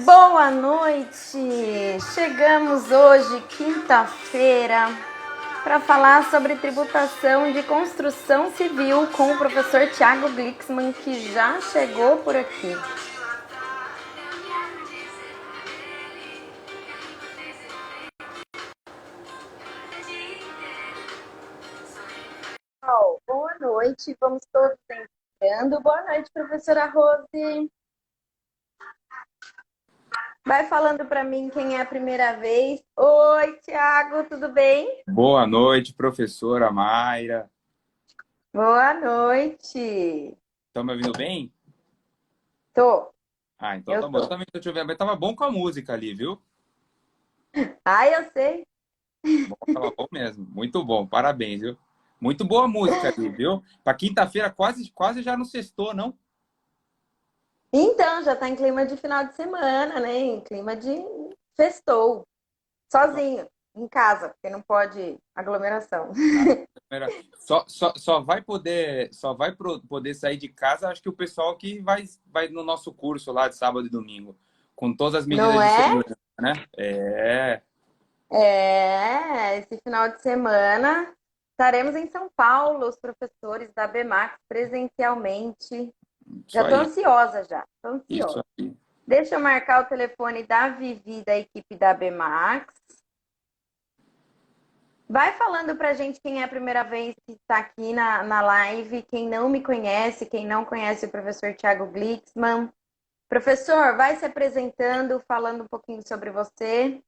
Boa noite! Chegamos hoje, quinta-feira, para falar sobre tributação de construção civil com o professor Thiago Glixman, que já chegou por aqui. Boa noite, vamos todos entrando. Boa noite, professora Rose. Vai falando para mim quem é a primeira vez. Oi, Thiago, tudo bem? Boa noite, professora Mayra. Boa noite. Estão me ouvindo bem? Tô. Ah, então Eu tá bom. Eu tô. também tô te ouvindo, mas tava bom com a música ali, viu? Eu sei. Bom, tava bom mesmo. Muito bom, parabéns, viu? Muito boa música ali, viu? Para quinta-feira, quase já não sextou, não? Então, já tá em clima de final de semana, né? Em clima de festou. Sozinho, em casa, porque não pode aglomeração. Poder sair de casa, acho que o pessoal que vai no nosso curso lá de sábado e domingo, com todas as Não medidas de é? segurança, né? É, Esse final de semana estaremos em São Paulo, os professores da BMAX presencialmente. isso Já tô aí, ansiosa já, tô isso ansiosa. aí. Deixa eu marcar o telefone da Vivi, da equipe da BMAX. Vai falando pra gente quem é a primeira vez que está aqui na live, quem não me conhece, quem não conhece o professor Thiago Glixman. Professor, vai se apresentando, falando um pouquinho sobre você.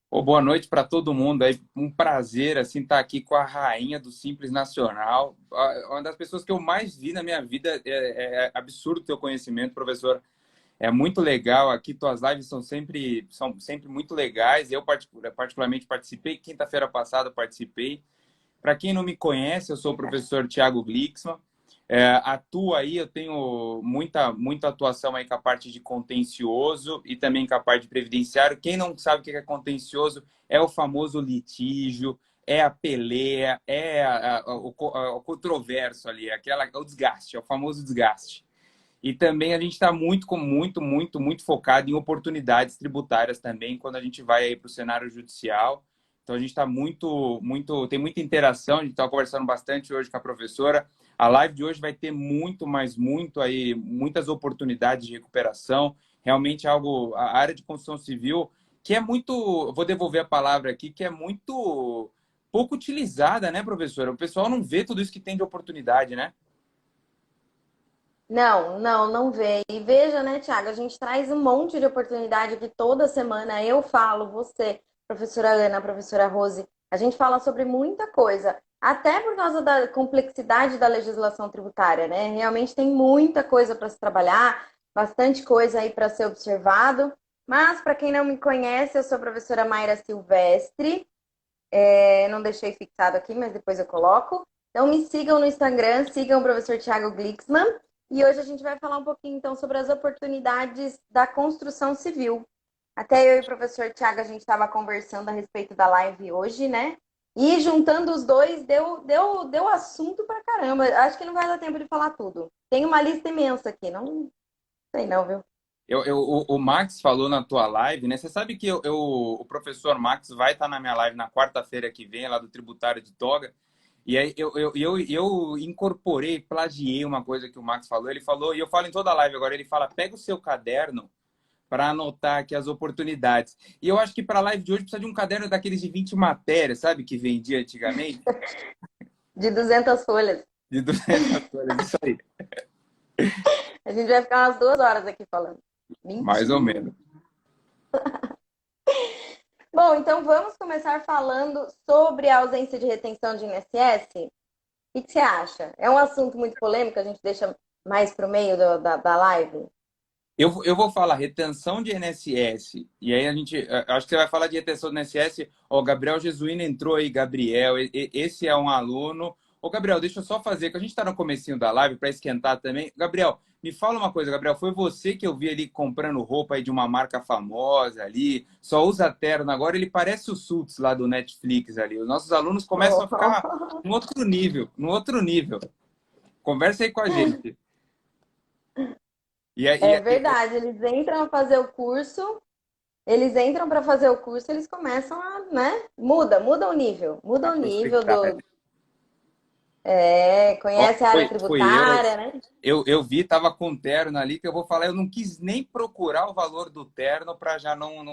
Boa noite para todo mundo aí. Um prazer assim estar aqui com a rainha do Simples Nacional. Uma das pessoas que eu mais vi na minha vida. É absurdo o teu conhecimento, professor. É muito legal. Aqui tuas lives são sempre muito legais. Eu particularmente participei. Quinta-feira passada participei. Para quem não me conhece, eu sou o professor Thiago Glixman. Atuo aí, eu tenho muita atuação aí com a parte de contencioso e também com a parte de previdenciário. Quem não sabe o que é contencioso é o famoso litígio, é a peleia, o controverso ali, o desgaste, é o famoso desgaste. E também a gente está muito focado em oportunidades tributárias também quando a gente vai para o cenário judicial. Então a gente está tem muita interação, a gente está conversando bastante hoje com a professora. A live de hoje vai ter muito aí, muitas oportunidades de recuperação. Realmente a área de construção civil, que é muito, vou devolver a palavra aqui, que é muito pouco utilizada, né, professora? O pessoal não vê tudo isso que tem de oportunidade, né? Não vê. E veja, né, Thiago, a gente traz um monte de oportunidade aqui toda semana. Eu falo, você, professora Ana, professora Rose, a gente fala sobre muita coisa, até por causa da complexidade da legislação tributária, né? Realmente tem muita coisa para se trabalhar, bastante coisa aí para ser observado. Mas, para quem não me conhece, eu sou a professora Mayra Silvestre. Não deixei fixado aqui, mas depois eu coloco. Então me sigam no Instagram, sigam o professor Thiago Glixman. E hoje a gente vai falar um pouquinho então sobre as oportunidades da construção civil. Até eu e o professor Thiago a gente estava conversando a respeito da live hoje, né? E juntando os dois, deu assunto pra caramba. Acho que não vai dar tempo de falar tudo. Tem uma lista imensa aqui, não sei não, viu? O Max falou na tua live, né? Você sabe que o professor Max vai estar na minha live na quarta-feira que vem, lá do Tributário de Toga. E aí eu incorporei, plagiei uma coisa que o Max falou. Ele falou, e eu falo em toda a live agora, ele fala, pega o seu caderno para anotar aqui as oportunidades. E eu acho que para a live de hoje precisa de um caderno daqueles de 20 matérias, sabe? Que vendia antigamente, De 200 folhas. de 200 folhas, isso aí, A gente vai ficar umas 2 horas aqui falando. mais ou Mentira. menos. Bom, então vamos começar falando sobre a ausência de retenção de INSS. O que você acha? É um assunto muito polêmico, a gente deixa mais para o meio da live? Eu vou falar retenção de INSS, e aí acho que você vai falar de retenção de INSS. Ó, Gabriel Jesuíno entrou aí, Gabriel, esse é um aluno. Ô, Gabriel, deixa eu só fazer, que a gente está no comecinho da live para esquentar também. Gabriel, me fala uma coisa, Gabriel, foi você que eu vi ali comprando roupa aí de uma marca famosa ali, só usa terno agora, ele parece o Suits lá do Netflix ali. Os nossos alunos começam a ficar Oh. no outro nível, no outro nível. Conversa aí com a gente. E aí, É verdade, eles entram a fazer o curso, eles entram para fazer o curso, eles começam a, né? Muda a o nível crucificada. Ó, conhece a área foi eu. tributária, né? Eu vi, tava com terno ali, que eu vou falar, eu não quis nem procurar o valor do terno para já não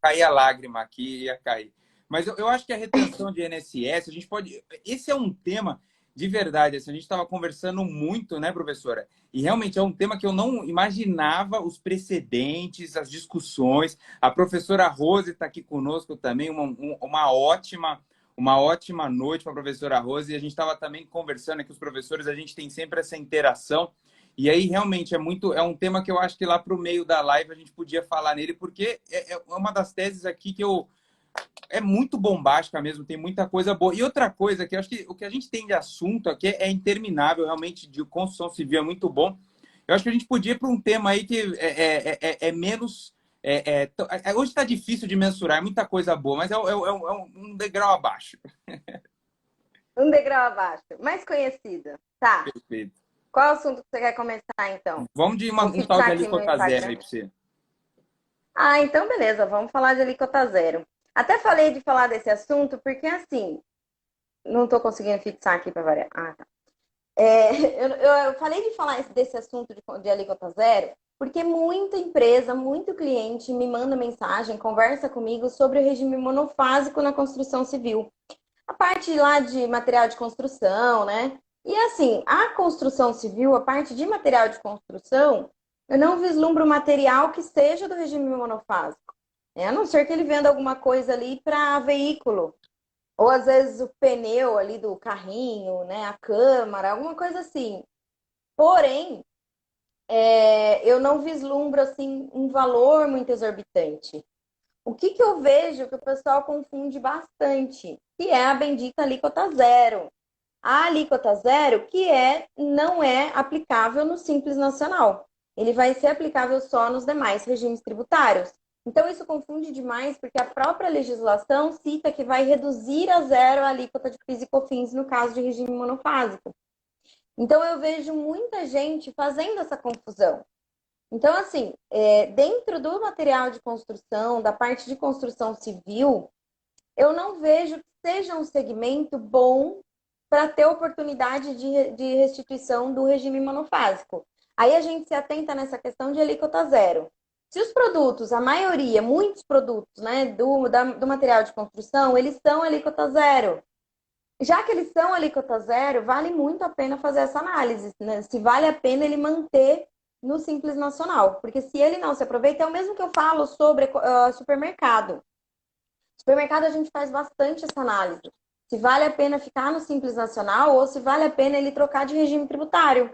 cair a lágrima aqui, ia cair. Mas eu acho que a retenção de INSS, a gente pode. Esse é um tema de verdade. Assim, a gente estava conversando muito, né, professora? E realmente é um tema que eu não imaginava os precedentes, as discussões. A professora Rose está aqui conosco também, uma ótima noite para a professora Rose. E a gente estava também conversando aqui, os professores, a gente tem sempre essa interação. E aí, realmente, é um tema que eu acho que lá para o meio da live a gente podia falar nele, porque é uma das teses aqui que eu. É muito bombástica mesmo, tem muita coisa boa. E outra coisa que eu acho que o que a gente tem de assunto aqui é interminável, realmente, de construção civil é muito bom. Eu acho que a gente podia ir para um tema aí que é menos. Hoje está difícil de mensurar, é muita coisa boa, mas um degrau abaixo. Um degrau abaixo, mais conhecida. Tá. Perfeito. Qual assunto que você quer começar, então? Vamos de Vou um tal fixar de aqui no alíquota zero aí Instagram. para você. Ah, então beleza, vamos falar de alíquota zero. Até falei de falar desse assunto, porque assim, não estou conseguindo fixar aqui para variar. Ah, tá. Eu falei de falar desse assunto de alíquota zero, porque muita empresa, muito cliente me manda mensagem, conversa comigo sobre o regime monofásico na construção civil. A parte lá de material de construção, né? E assim, a construção civil, a parte de material de construção, eu não vislumbro material que seja do regime monofásico. A não ser que ele venda alguma coisa ali para veículo. Ou às vezes o pneu ali do carrinho, né? A câmara, alguma coisa assim. Porém, eu não vislumbro assim um valor muito exorbitante. O que eu vejo que o pessoal confunde bastante, que é a bendita alíquota zero. A alíquota zero, não é aplicável no Simples Nacional. Ele vai ser aplicável só nos demais regimes tributários. Então, isso confunde demais, porque a própria legislação cita que vai reduzir a zero a alíquota de PIS e COFINS no caso de regime monofásico. Então, eu vejo muita gente fazendo essa confusão. Então, assim, dentro do material de construção, da parte de construção civil, eu não vejo que seja um segmento bom para ter oportunidade de restituição do regime monofásico. Aí a gente se atenta nessa questão de alíquota zero. Se os produtos, a maioria, muitos produtos, né, do material de construção, eles são alíquota zero. Já que eles são alíquota zero, vale muito a pena fazer essa análise, né? Se vale a pena ele manter no Simples Nacional. Porque se ele não se aproveita, é o mesmo que eu falo sobre supermercado. Supermercado a gente faz bastante essa análise. Se vale a pena ficar no Simples Nacional ou se vale a pena ele trocar de regime tributário.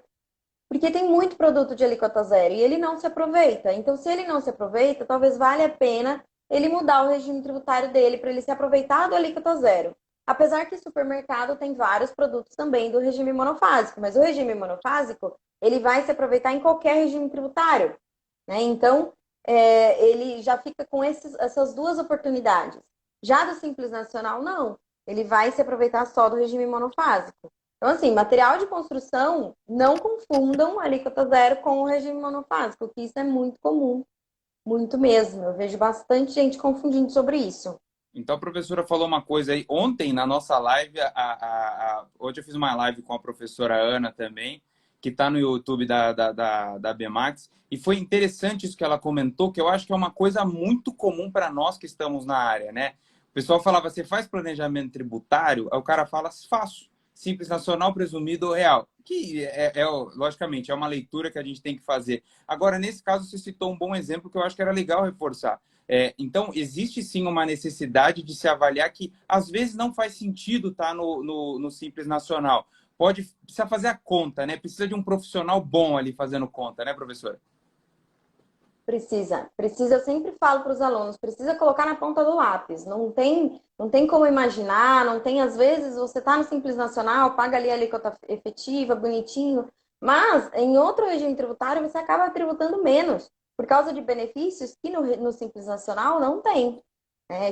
Porque tem muito produto de alíquota zero e ele não se aproveita. Então, se ele não se aproveita, talvez valha a pena ele mudar o regime tributário dele para ele se aproveitar do alíquota zero. Apesar que supermercado tem vários produtos também do regime monofásico, mas o regime monofásico ele vai se aproveitar em qualquer regime tributário. Né? Então, ele já fica com essas duas oportunidades. Já do Simples Nacional, não. Ele vai se aproveitar só do regime monofásico. Então, assim, material de construção, não confundam a alíquota zero com o regime monofásico, que isso é muito comum, muito mesmo. Eu vejo bastante gente confundindo sobre isso. Então, a professora falou uma coisa aí. Ontem, na nossa live, hoje eu fiz uma live com a professora Ana também, que está no YouTube da BMAX. E foi interessante isso que ela comentou, que eu acho que é uma coisa muito comum para nós que estamos na área, né? O pessoal falava, você faz planejamento tributário? Aí o cara fala, faço. Simples nacional, presumido ou real. Que, logicamente, é uma leitura que a gente tem que fazer. Agora, nesse caso, você citou um bom exemplo que eu acho que era legal reforçar. Então, existe sim uma necessidade de se avaliar que, às vezes, não faz sentido estar no Simples Nacional. Precisa fazer a conta, né? Precisa de um profissional bom ali fazendo conta, né, professora? Precisa, eu sempre falo para os alunos, precisa colocar na ponta do lápis. Não tem como imaginar, não tem, às vezes, você está no Simples Nacional, paga ali a alíquota efetiva, bonitinho, mas em outro regime tributário você acaba tributando menos, por causa de benefícios que no Simples Nacional não tem.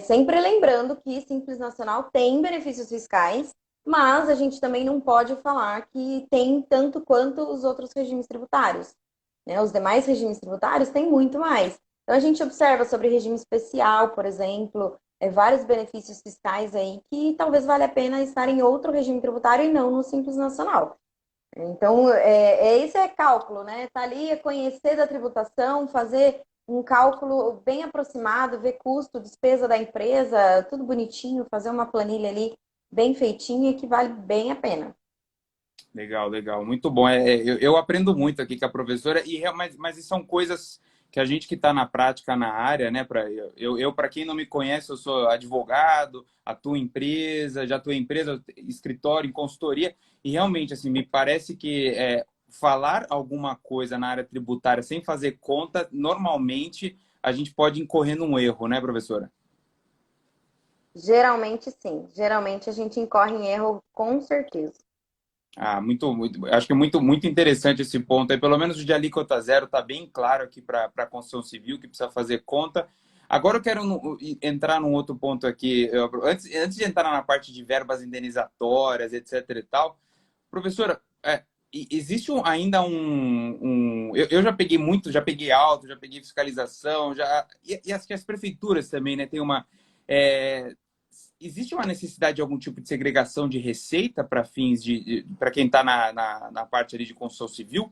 Sempre lembrando que Simples Nacional tem benefícios fiscais, mas a gente também não pode falar que tem tanto quanto os outros regimes tributários. né? Os demais regimes tributários têm muito mais. Então, a gente observa sobre regime especial, por exemplo, vários benefícios fiscais aí que talvez valha a pena estar em outro regime tributário e não no Simples Nacional. Então, esse é cálculo, né? Tá ali, é conhecer da tributação, fazer um cálculo bem aproximado, ver custo, despesa da empresa, tudo bonitinho, fazer uma planilha ali bem feitinha que vale bem a pena. Legal, legal. Muito bom. Eu aprendo muito aqui com a professora, mas são coisas que a gente que está na prática, na área, né? Para quem não me conhece, eu sou advogado, atuo em empresa, já atuei em empresa, escritório, em consultoria, e realmente, assim, me parece que falar alguma coisa na área tributária sem fazer conta, normalmente a gente pode incorrer num erro, né, professora? Geralmente, sim. Geralmente a gente incorre em erro, com certeza. Ah, acho que é muito interessante esse ponto aí. Pelo menos o de alíquota zero está bem claro aqui para a construção civil, que precisa fazer conta. Agora eu quero entrar num outro ponto aqui. Antes de entrar na parte de verbas indenizatórias, etc e tal, professora, existe ainda eu já peguei muito, já peguei auto, já peguei fiscalização, e acho que as prefeituras também, né, tem uma. é, Existe uma necessidade de algum tipo de segregação de receita para fins para quem está na parte ali de construção civil?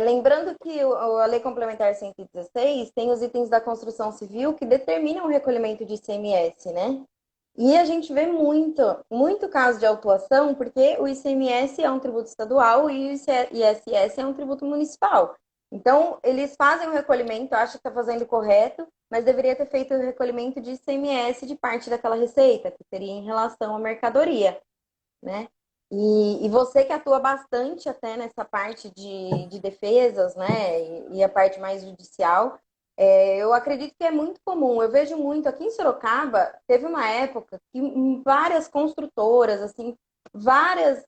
Lembrando que a Lei Complementar 116 tem os itens da construção civil que determinam o recolhimento de ICMS, né? E a gente vê muito caso de autuação, porque o ICMS é um tributo estadual e o ISS é um tributo municipal. Então, eles fazem o recolhimento, acham que está fazendo correto, mas deveria ter feito o recolhimento de ICMS de parte daquela receita, que seria em relação à mercadoria, né? E você que atua bastante até nessa parte de defesas, né? E a parte mais judicial, eu acredito que é muito comum. Eu vejo muito aqui em Sorocaba, teve uma época que em várias construtoras, assim, vários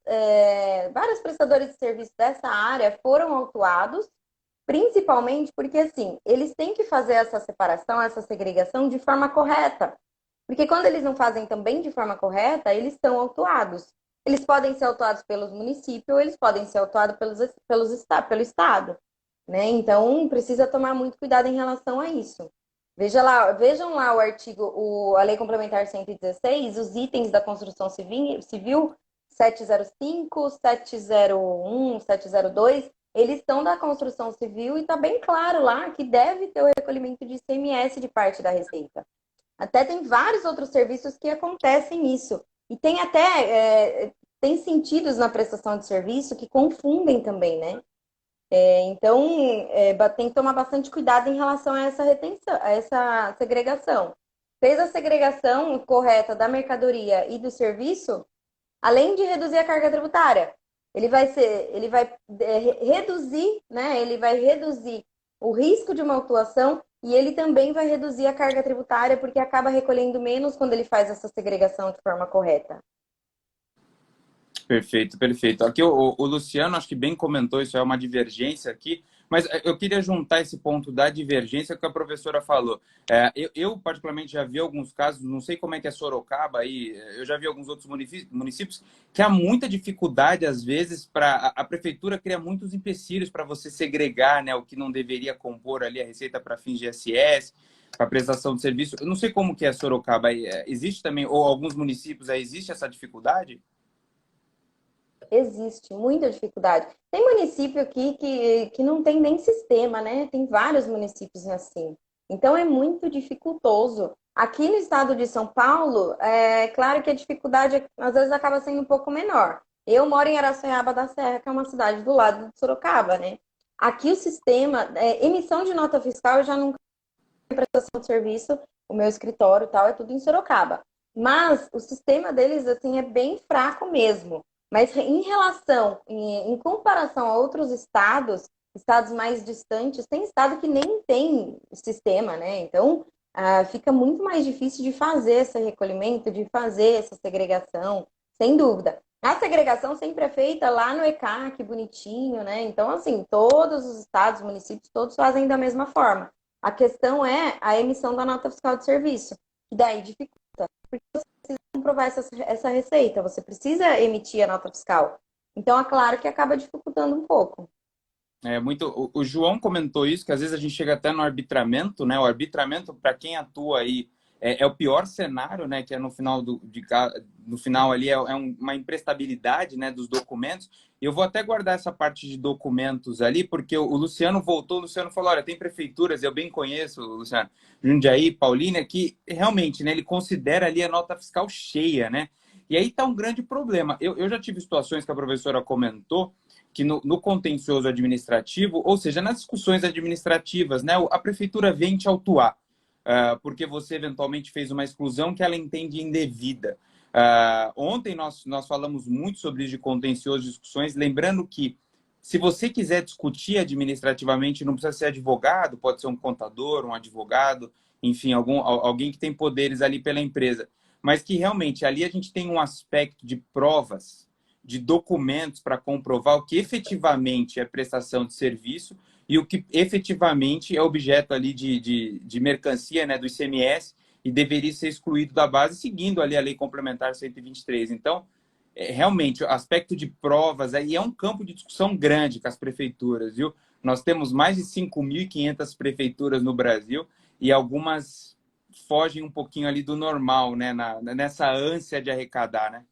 prestadores de serviço dessa área foram autuados, principalmente porque assim, eles têm que fazer essa separação, essa segregação de forma correta. Porque quando eles não fazem também de forma correta, eles são autuados. Eles podem ser autuados pelos municípios, ou eles podem ser autuados pelo Estado. Né? Então, precisa tomar muito cuidado em relação a isso. Vejam lá o artigo, a Lei Complementar 116, os itens da construção civil 705, 701, 702, eles estão da construção civil e está bem claro lá que deve ter o recolhimento de ICMS de parte da Receita. Até tem vários outros serviços que acontecem isso. E tem tem sentidos na prestação de serviço que confundem também, né? Então, tem que tomar bastante cuidado em relação a essa retenção, a essa segregação. Fez a segregação correta da mercadoria e do serviço, além de reduzir a carga tributária, ele vai reduzir, né? Ele vai reduzir o risco de uma autuação e ele também vai reduzir a carga tributária porque acaba recolhendo menos quando ele faz essa segregação de forma correta. Perfeito, perfeito. Aqui o Luciano, acho que bem comentou, isso é uma divergência aqui, mas eu queria juntar esse ponto da divergência que a professora falou. Eu, particularmente, já vi alguns casos, não sei como é que é Sorocaba, aí, eu já vi alguns outros municípios que há muita dificuldade, às vezes, para a prefeitura cria muitos empecilhos para você segregar, né, o que não deveria compor ali a receita para fins de ISS, para prestação de serviço. Eu não sei como que é Sorocaba aí. Existe também, ou alguns municípios aí, existe essa dificuldade? Existe muita dificuldade. Tem município aqui que não tem nem sistema, né? Tem vários municípios assim. Então é muito dificultoso. Aqui no estado de São Paulo, é claro que a dificuldade às vezes acaba sendo um pouco menor. Eu moro em Araçoiaba da Serra, que é uma cidade do lado de Sorocaba, né? Aqui o sistema, emissão de nota fiscal, eu já não prestação de serviço, o meu escritório e tal, é tudo em Sorocaba. Mas o sistema deles, assim, é bem fraco mesmo. Mas em relação, em comparação a outros estados, estados mais distantes, tem estado que nem tem sistema, né? Então, fica muito mais difícil de fazer esse recolhimento, de fazer essa segregação, sem dúvida. A segregação sempre é feita lá no ECAC, bonitinho, né? Então, assim, todos os estados, municípios, todos fazem da mesma forma. A questão é a emissão da nota fiscal de serviço, que daí dificulta, porque você precisa comprovar essa receita, você precisa emitir a nota fiscal. Então, é claro que acaba dificultando um pouco. É muito. O João comentou isso, que às vezes a gente chega até no arbitramento, né? O arbitramento, para quem atua aí, é o pior cenário, né? Que é no final no final ali uma imprestabilidade, né? Dos documentos. E eu vou até guardar essa parte de documentos ali, porque o Luciano voltou, o Luciano falou: olha, tem prefeituras, eu bem conheço, Luciano, Jundiaí, Paulínia, que realmente, né? Ele considera ali a nota fiscal cheia, né? E aí está um grande problema. Eu já tive situações que a professora comentou que no contencioso administrativo, ou seja, nas discussões administrativas, né, a prefeitura vem te autuar, porque você eventualmente fez uma exclusão que ela entende indevida. Ontem nós falamos muito sobre isso de contencioso de discussões, lembrando que se você quiser discutir administrativamente, não precisa ser advogado, pode ser um contador, um advogado, enfim, alguém que tem poderes ali pela empresa, mas que realmente ali a gente tem um aspecto de provas, de documentos para comprovar o que efetivamente é prestação de serviço e o que efetivamente é objeto ali de mercancia, né, do ICMS, e deveria ser excluído da base, seguindo ali a Lei Complementar 123. Então, realmente, o aspecto de provas aí é um campo de discussão grande com as prefeituras, viu? Nós temos mais de 5.500 prefeituras no Brasil e algumas fogem um pouquinho ali do normal, né, nessa ânsia de arrecadar, né?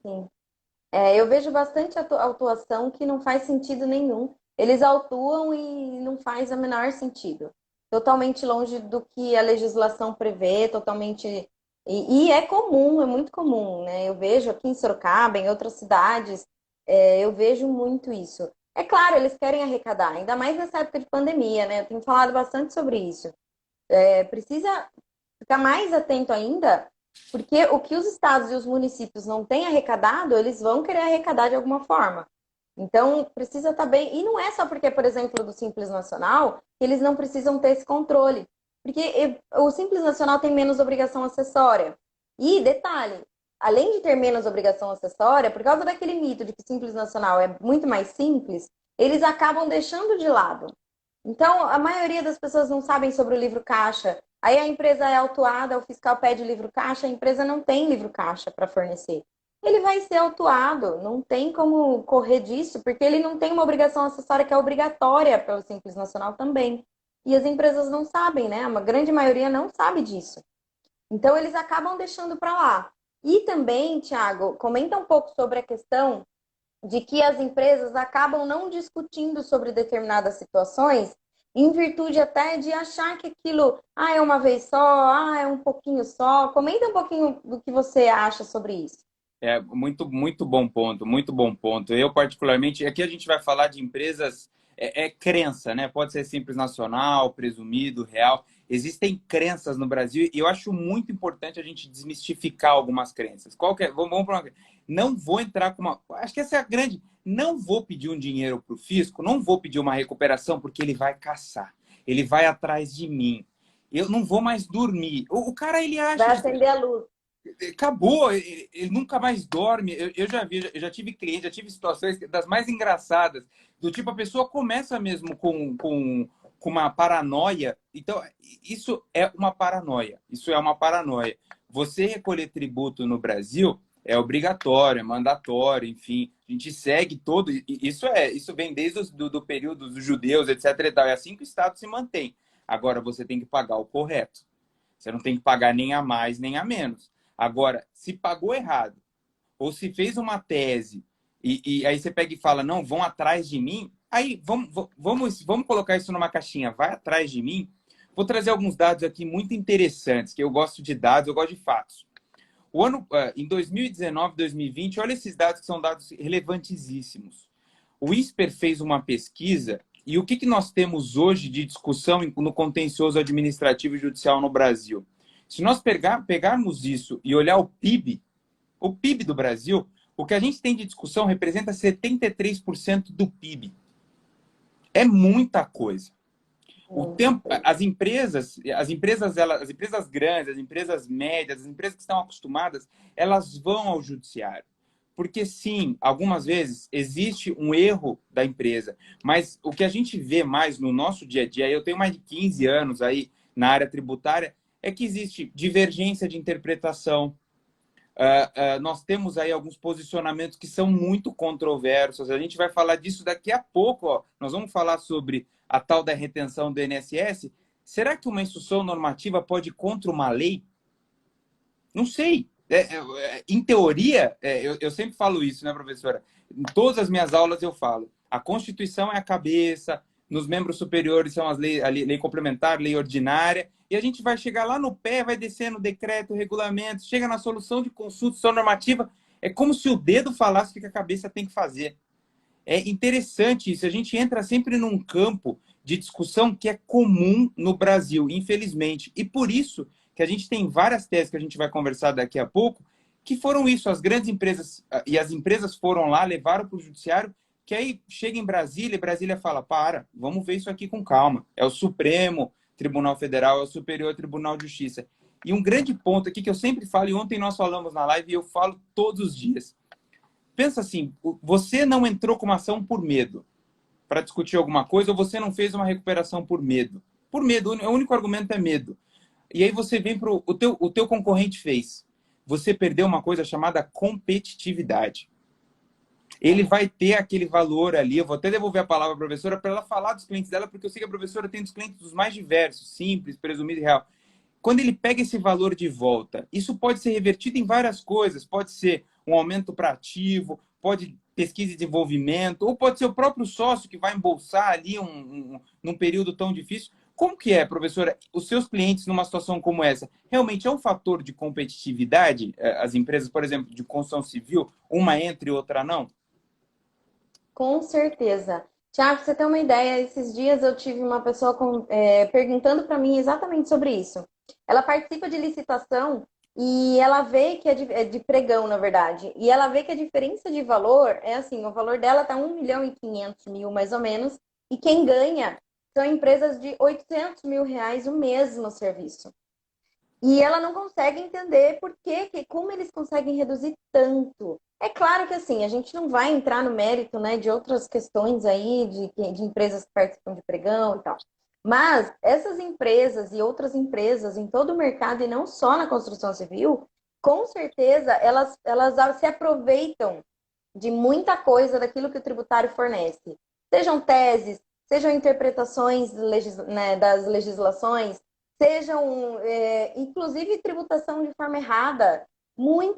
Sim. Eu vejo bastante autuação que não faz sentido nenhum. Eles autuam e não faz o menor sentido. Totalmente longe do que a legislação prevê, totalmente. E é comum, é muito comum, né? Eu vejo aqui em Sorocaba, em outras cidades, eu vejo muito isso. É claro, eles querem arrecadar, ainda mais nessa época de pandemia, né? Eu tenho falado bastante sobre isso. Precisa ficar mais atento ainda, porque o que os estados e os municípios não têm arrecadado, eles vão querer arrecadar de alguma forma. Então, precisa estar bem. E não é só porque, por exemplo, do Simples Nacional, que eles não precisam ter esse controle. Porque o Simples Nacional tem menos obrigação acessória. E, detalhe, além de ter menos obrigação acessória, por causa daquele mito de que Simples Nacional é muito mais simples, eles acabam deixando de lado. Então, a maioria das pessoas não sabem sobre o livro caixa. Aí a empresa é autuada, o fiscal pede livro caixa, a empresa não tem livro caixa para fornecer. Ele vai ser autuado, não tem como correr disso, porque ele não tem uma obrigação acessória que é obrigatória pelo Simples Nacional também. E as empresas não sabem, né? Uma grande maioria não sabe disso. Então, eles acabam deixando para lá. E também, Thiago, comenta um pouco sobre a questão de que as empresas acabam não discutindo sobre determinadas situações, em virtude até de achar que aquilo, é uma vez só, é um pouquinho só. Comenta um pouquinho do que você acha sobre isso. É muito, muito bom ponto, muito bom ponto. Eu, particularmente, aqui a gente vai falar de empresas, crença, né? Pode ser simples nacional, presumido, real. Existem crenças no Brasil e eu acho muito importante a gente desmistificar algumas crenças. Qual que é? Vamos para uma. Não vou entrar com uma. Acho que essa é a grande. Não vou pedir um dinheiro para o fisco, não vou pedir uma recuperação, porque ele vai caçar, ele vai atrás de mim. Eu não vou mais dormir. O cara, ele Vai acha. acender a luz. Acabou, ele nunca mais dorme. Eu já vi, eu já tive clientes, já tive situações das mais engraçadas, do tipo, a pessoa começa mesmo com uma paranoia. Então, isso é uma paranoia. Isso é uma paranoia. Você recolher tributo no Brasil é obrigatório, é mandatório, enfim. A gente segue todo. Isso vem desde do período dos judeus, etc. E tal. É assim que o Estado se mantém. Agora, você tem que pagar o correto. Você não tem que pagar nem a mais, nem a menos. Agora, se pagou errado, ou se fez uma tese, e aí você pega e fala, não, vão atrás de mim, aí vamos colocar isso numa caixinha, vai atrás de mim. Vou trazer alguns dados aqui muito interessantes, que eu gosto de dados, eu gosto de fatos. Em 2019, 2020, olha esses dados que são dados relevantíssimos. O INSPER fez uma pesquisa e o que nós temos hoje de discussão no contencioso administrativo e judicial no Brasil? Se nós pegarmos isso e olhar o PIB do Brasil, o que a gente tem de discussão representa 73% do PIB. É muita coisa. O tempo, as empresas grandes, as empresas médias, as empresas que estão acostumadas, elas vão ao judiciário. Porque sim, algumas vezes existe um erro da empresa, mas o que a gente vê mais no nosso dia a dia, eu tenho mais de 15 anos aí na área tributária, é que existe divergência de interpretação. Nós temos aí alguns posicionamentos que são muito controversos. A gente vai falar disso daqui a pouco. Ó. Nós vamos falar sobre a tal da retenção do INSS. Será que uma instrução normativa pode ir contra uma lei? Não sei. Em teoria, eu sempre falo isso, né, professora? Em todas as minhas aulas eu falo. A Constituição é a cabeça, nos membros superiores são as leis, a lei complementar, lei ordinária, e a gente vai chegar lá no pé, vai descendo decreto, regulamento, chega na solução de consulta normativa, é como se o dedo falasse o que a cabeça tem que fazer. É interessante isso, a gente entra sempre num campo de discussão que é comum no Brasil, infelizmente, e por isso que a gente tem várias teses que a gente vai conversar daqui a pouco, que foram isso, as grandes empresas, e as empresas foram lá, levaram para o judiciário, que aí chega em Brasília e Brasília fala, vamos ver isso aqui com calma. É o Supremo Tribunal Federal, é o Superior Tribunal de Justiça. E um grande ponto aqui que eu sempre falo, e ontem nós falamos na live, e eu falo todos os dias. Pensa assim, você não entrou com uma ação por medo para discutir alguma coisa, ou você não fez uma recuperação por medo. Por medo, o único argumento é medo. E aí você vem para o teu concorrente fez. Você perdeu uma coisa chamada competitividade. Ele vai ter aquele valor ali. Eu vou até devolver a palavra à professora para ela falar dos clientes dela, porque eu sei que a professora tem dos clientes dos mais diversos, simples, presumido e real. Quando ele pega esse valor de volta, isso pode ser revertido em várias coisas. Pode ser um aumento para ativo, pode pesquisa e desenvolvimento, ou pode ser o próprio sócio que vai embolsar ali num período tão difícil. Como que é, professora, os seus clientes numa situação como essa? Realmente é um fator de competitividade? As empresas, por exemplo, de construção civil, uma entra e outra não? Com certeza. Tiago, você tem uma ideia, esses dias eu tive uma pessoa perguntando para mim exatamente sobre isso. Ela participa de licitação e ela vê que é de pregão, na verdade. E ela vê que a diferença de valor é assim, o valor dela está 1.500.000, mais ou menos, e quem ganha são empresas de R$ 800.000 o mesmo serviço. E ela não consegue entender como eles conseguem reduzir tanto. É claro que assim, a gente não vai entrar no mérito, né, de outras questões aí, de empresas que participam de pregão e tal. Mas essas empresas e outras empresas em todo o mercado, e não só na construção civil, com certeza elas se aproveitam de muita coisa daquilo que o tributário fornece. Sejam teses, sejam interpretações né, das legislações, sejam, inclusive, tributação de forma errada.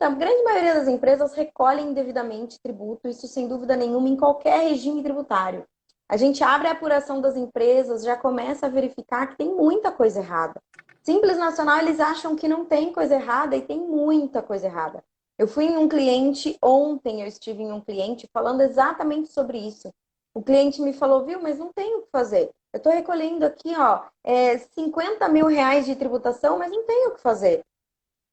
A grande maioria das empresas recolhem indevidamente tributo, isso sem dúvida nenhuma, em qualquer regime tributário. A gente abre a apuração das empresas, já começa a verificar que tem muita coisa errada. Simples Nacional, eles acham que não tem coisa errada e tem muita coisa errada. Eu fui em um cliente, ontem eu estive em um cliente falando exatamente sobre isso. O cliente me falou, viu, mas não tem o que fazer. Eu estou recolhendo aqui, ó, R$ 50.000 de tributação, mas não tenho o que fazer.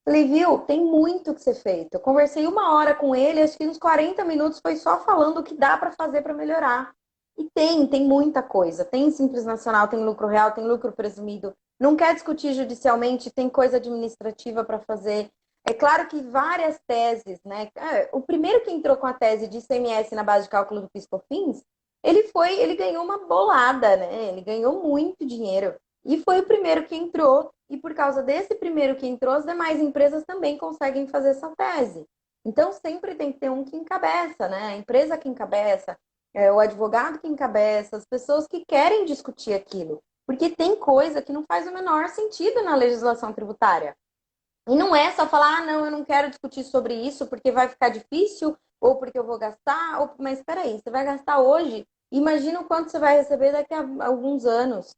Falei, viu, tem muito que ser feito. Eu conversei 1 hora com ele, acho que uns 40 minutos foi só falando o que dá para fazer para melhorar. E tem muita coisa. Tem Simples Nacional, tem lucro real, tem lucro presumido. Não quer discutir judicialmente, tem coisa administrativa para fazer. É claro que várias teses, né? O primeiro que entrou com a tese de ICMS na base de cálculo do PIS/COFINS, ele ganhou uma bolada, né? Ele ganhou muito dinheiro. E foi o primeiro que entrou. E por causa desse primeiro que entrou, as demais empresas também conseguem fazer essa tese. Então, sempre tem que ter um que encabeça, né? A empresa que encabeça, o advogado que encabeça, as pessoas que querem discutir aquilo. Porque tem coisa que não faz o menor sentido na legislação tributária. E não é só falar, não, eu não quero discutir sobre isso porque vai ficar difícil ou porque eu vou gastar. Mas espera aí, você vai gastar hoje? Imagina o quanto você vai receber daqui a alguns anos,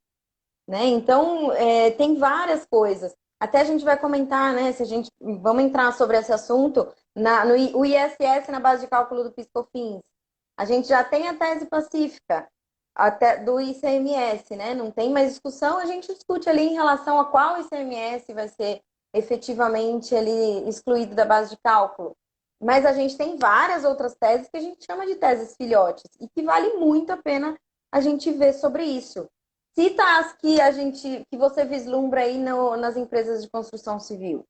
né? Então, tem várias coisas. Até a gente vai comentar, né? Se a gente vamos entrar sobre esse assunto o ISS na base de cálculo do PIS/COFINS. A gente já tem a tese pacífica até do ICMS, né? Não tem mais discussão. A gente discute ali em relação a qual ICMS vai ser efetivamente ali excluído da base de cálculo. Mas a gente tem várias outras teses que a gente chama de teses filhotes e que vale muito a pena a gente ver sobre isso. Cita as que você vislumbra aí nas empresas de construção civil.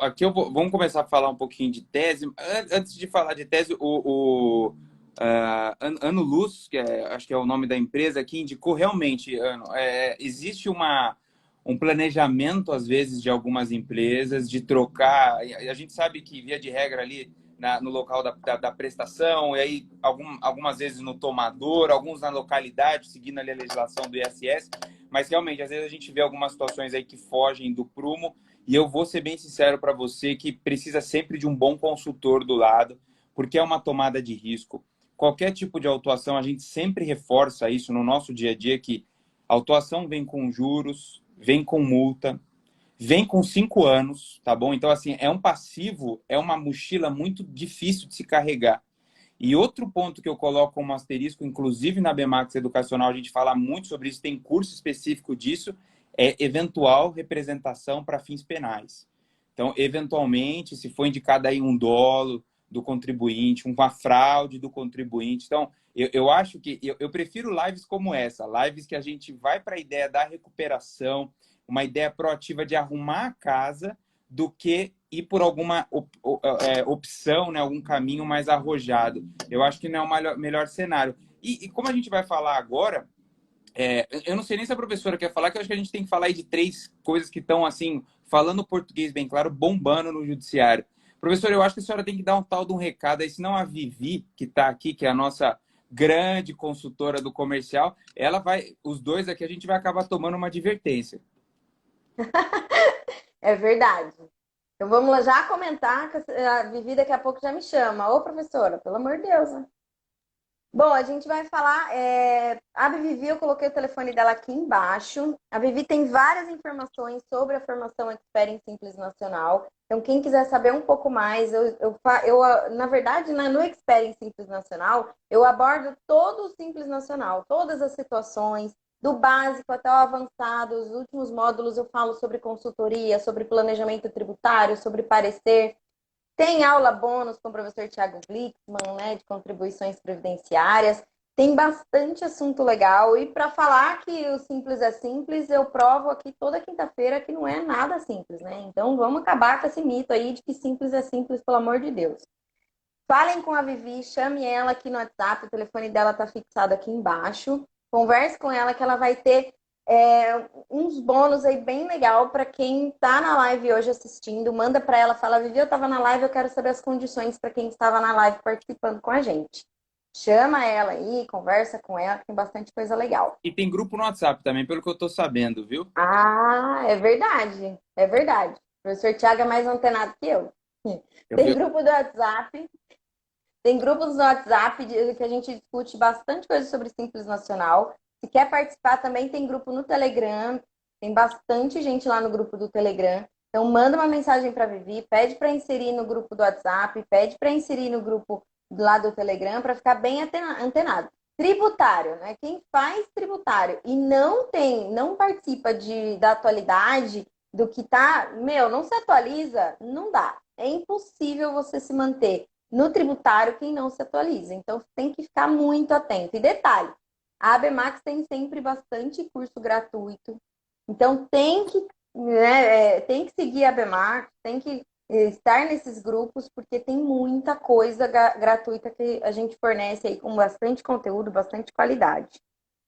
Aqui vamos começar a falar um pouquinho de tese. Antes de falar de tese, Ano Luz, acho que é o nome da empresa aqui, indicou realmente, existe um planejamento, às vezes, de algumas empresas, de trocar. A gente sabe que, via de regra, ali no local da prestação, e aí algumas vezes no tomador, alguns na localidade, seguindo ali a legislação do ISS, mas realmente, às vezes a gente vê algumas situações aí que fogem do prumo, e eu vou ser bem sincero para você que precisa sempre de um bom consultor do lado, porque é uma tomada de risco. Qualquer tipo de autuação, a gente sempre reforça isso no nosso dia a dia, que a autuação vem com juros, vem com multa, vem com 5 anos, tá bom? Então, assim, é um passivo, é uma mochila muito difícil de se carregar. E outro ponto que eu coloco como asterisco, inclusive na BMAX Educacional, a gente fala muito sobre isso, tem curso específico disso, é eventual representação para fins penais. Então, eventualmente, se for indicado aí um dolo do contribuinte, uma fraude do contribuinte. Então, eu acho que eu prefiro lives como essa, lives que a gente vai para a ideia da recuperação, uma ideia proativa de arrumar a casa, do que ir por alguma opção, né, algum caminho mais arrojado. Eu acho que não é o melhor cenário. E como a gente vai falar agora, eu não sei nem se a professora quer falar, que eu acho que a gente tem que falar aí de 3 coisas que estão, assim, falando português bem claro, bombando no judiciário. Professora, eu acho que a senhora tem que dar um tal de um recado aí, senão a Vivi, que está aqui, que é a nossa grande consultora do comercial, ela vai, os dois aqui, a gente vai acabar tomando uma advertência. É verdade. Então vamos lá já comentar que a Vivi daqui a pouco já me chama. Ô, professora, pelo amor de Deus, né? Bom, a gente vai falar. A Vivi, eu coloquei o telefone dela aqui embaixo. A Vivi tem várias informações sobre a formação Expert em Simples Nacional. Então, quem quiser saber um pouco mais, na verdade, no Expert em Simples Nacional, eu abordo todo o Simples Nacional, todas as situações, do básico até o avançado. Os últimos módulos eu falo sobre consultoria, sobre planejamento tributário, sobre parecer. Tem aula bônus com o professor Thiago Glicksmann, né, de contribuições previdenciárias. Tem bastante assunto legal. E para falar que o simples é simples, eu provo aqui toda quinta-feira que não é nada simples, né? Então vamos acabar com esse mito aí de que simples é simples, pelo amor de Deus. Falem com a Vivi, chame ela aqui no WhatsApp, o telefone dela está fixado aqui embaixo. Converse com ela que ela vai ter uns bônus aí bem legal para quem está na live hoje assistindo. Manda para ela, fala, Vivi, eu estava na live, eu quero saber as condições para quem estava na live participando com a gente. Chama ela aí, conversa com ela, tem bastante coisa legal. E tem grupo no WhatsApp também, pelo que eu estou sabendo, viu? Ah, é verdade, é verdade. O professor Thiago é mais antenado que eu. Tem grupo do WhatsApp. Tem grupos no WhatsApp que a gente discute bastante coisa sobre Simples Nacional. Se quer participar, também tem grupo no Telegram. Tem bastante gente lá no grupo do Telegram. Então, manda uma mensagem para a Vivi, pede para inserir no grupo do WhatsApp, pede para inserir no grupo lá do Telegram para ficar bem antenado. Tributário, né? Quem faz tributário e não participa da atualidade, do que tá, não se atualiza, não dá. É impossível você se manter no tributário quem não se atualiza. Então, tem que ficar muito atento. E detalhe, a ABMAX tem sempre bastante curso gratuito. Então, tem que seguir a ABMAX, tem que estar nesses grupos, porque tem muita coisa gratuita que a gente fornece aí com bastante conteúdo, bastante qualidade.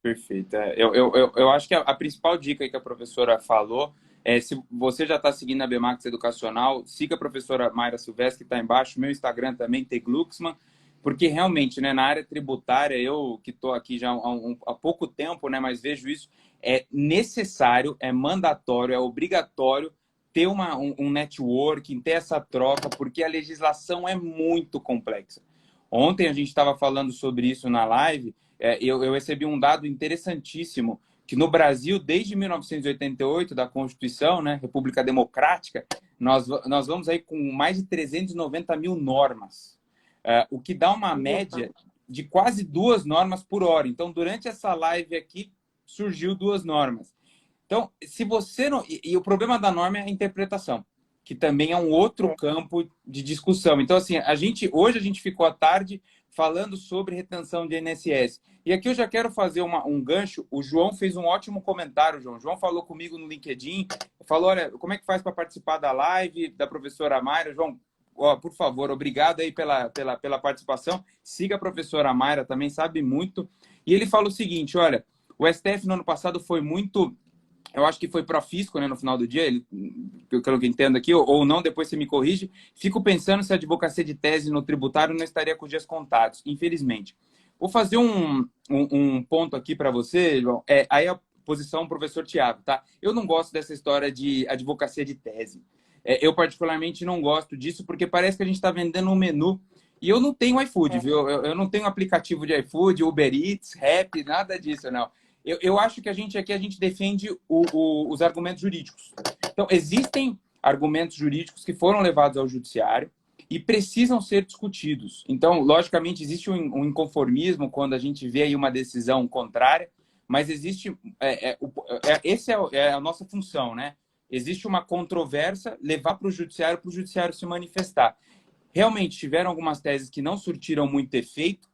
Perfeito. Eu acho que a principal dica aí que a professora falou é, se você já está seguindo a BMAX Educacional, siga a professora Mayra Silvestre, que está embaixo, meu Instagram também, T. Glucksmann, porque realmente, né, na área tributária, eu que estou aqui já há pouco tempo, né, mas vejo isso, é necessário, é mandatório, é obrigatório ter um networking, ter essa troca, porque a legislação é muito complexa. Ontem a gente estava falando sobre isso na live, eu recebi um dado interessantíssimo, que no Brasil, desde 1988, da Constituição, né, República Democrática, nós vamos aí com mais de 390 mil normas, o que dá uma média de quase 2 normas por hora. Então, durante essa live aqui, surgiu 2 normas. Então, se você não... E o problema da norma é a interpretação, que também é um outro campo de discussão. Então, assim, hoje a gente ficou à tarde falando sobre retenção de INSS. E aqui eu já quero fazer um gancho. O João fez um ótimo comentário, João. O João falou comigo no LinkedIn, falou, olha, como é que faz para participar da live da professora Mayra? João, por favor, obrigado aí pela participação. Siga a professora Mayra, também sabe muito. E ele fala o seguinte, olha, o STF no ano passado foi muito eu acho que foi profisco, né, no final do dia, ele, pelo que eu entendo aqui, ou não, depois você me corrige. Fico pensando se a advocacia de tese no tributário não estaria com os dias contados, infelizmente. Vou fazer um ponto aqui para você, João. Aí a posição do professor Tiago, tá? Eu não gosto dessa história de advocacia de tese. Eu, particularmente, não gosto disso, porque parece que a gente está vendendo um menu. E eu não tenho iFood, viu? Eu não tenho aplicativo de iFood, Uber Eats, Rappi, nada disso, não. Eu acho que a gente aqui a gente defende os argumentos jurídicos. Então, existem argumentos jurídicos que foram levados ao judiciário e precisam ser discutidos. Então, logicamente, existe um inconformismo quando a gente vê aí uma decisão contrária, mas existe. É a nossa função, né? Existe uma controvérsia, levar para o judiciário se manifestar. Realmente tiveram algumas teses que não surtiram muito efeito,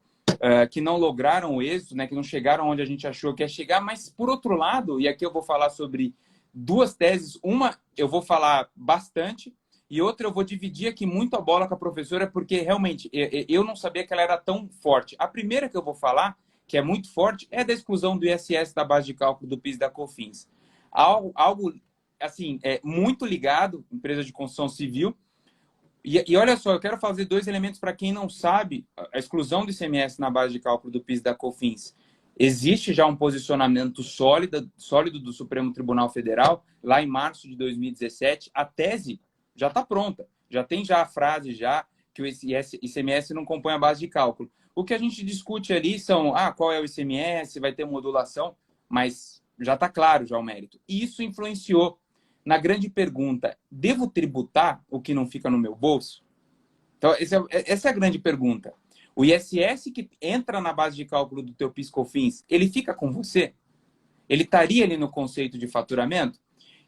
que não lograram o êxito, né, que não chegaram onde a gente achou que ia chegar, mas por outro lado, e aqui eu vou falar sobre duas teses, uma eu vou falar bastante e outra eu vou dividir aqui muito a bola com a professora, porque realmente eu não sabia que ela era tão forte. A primeira que eu vou falar, que é muito forte, é da exclusão do ISS da base de cálculo do PIS e da COFINS. Algo assim, muito ligado, empresa de construção civil. E olha só, eu quero fazer dois elementos para quem não sabe, a exclusão do ICMS na base de cálculo do PIS e da COFINS. Existe já um posicionamento sólido do Supremo Tribunal Federal, lá em março de 2017. A tese já está pronta, já tem já a frase já que o ICMS não compõe a base de cálculo. O que a gente discute ali são, qual é o ICMS, vai ter modulação, mas já está claro já o mérito. E isso influenciou na grande pergunta: devo tributar o que não fica no meu bolso? Então, essa é a grande pergunta. O ISS que entra na base de cálculo do teu PIS/COFINS, ele fica com você? Ele estaria ali no conceito de faturamento?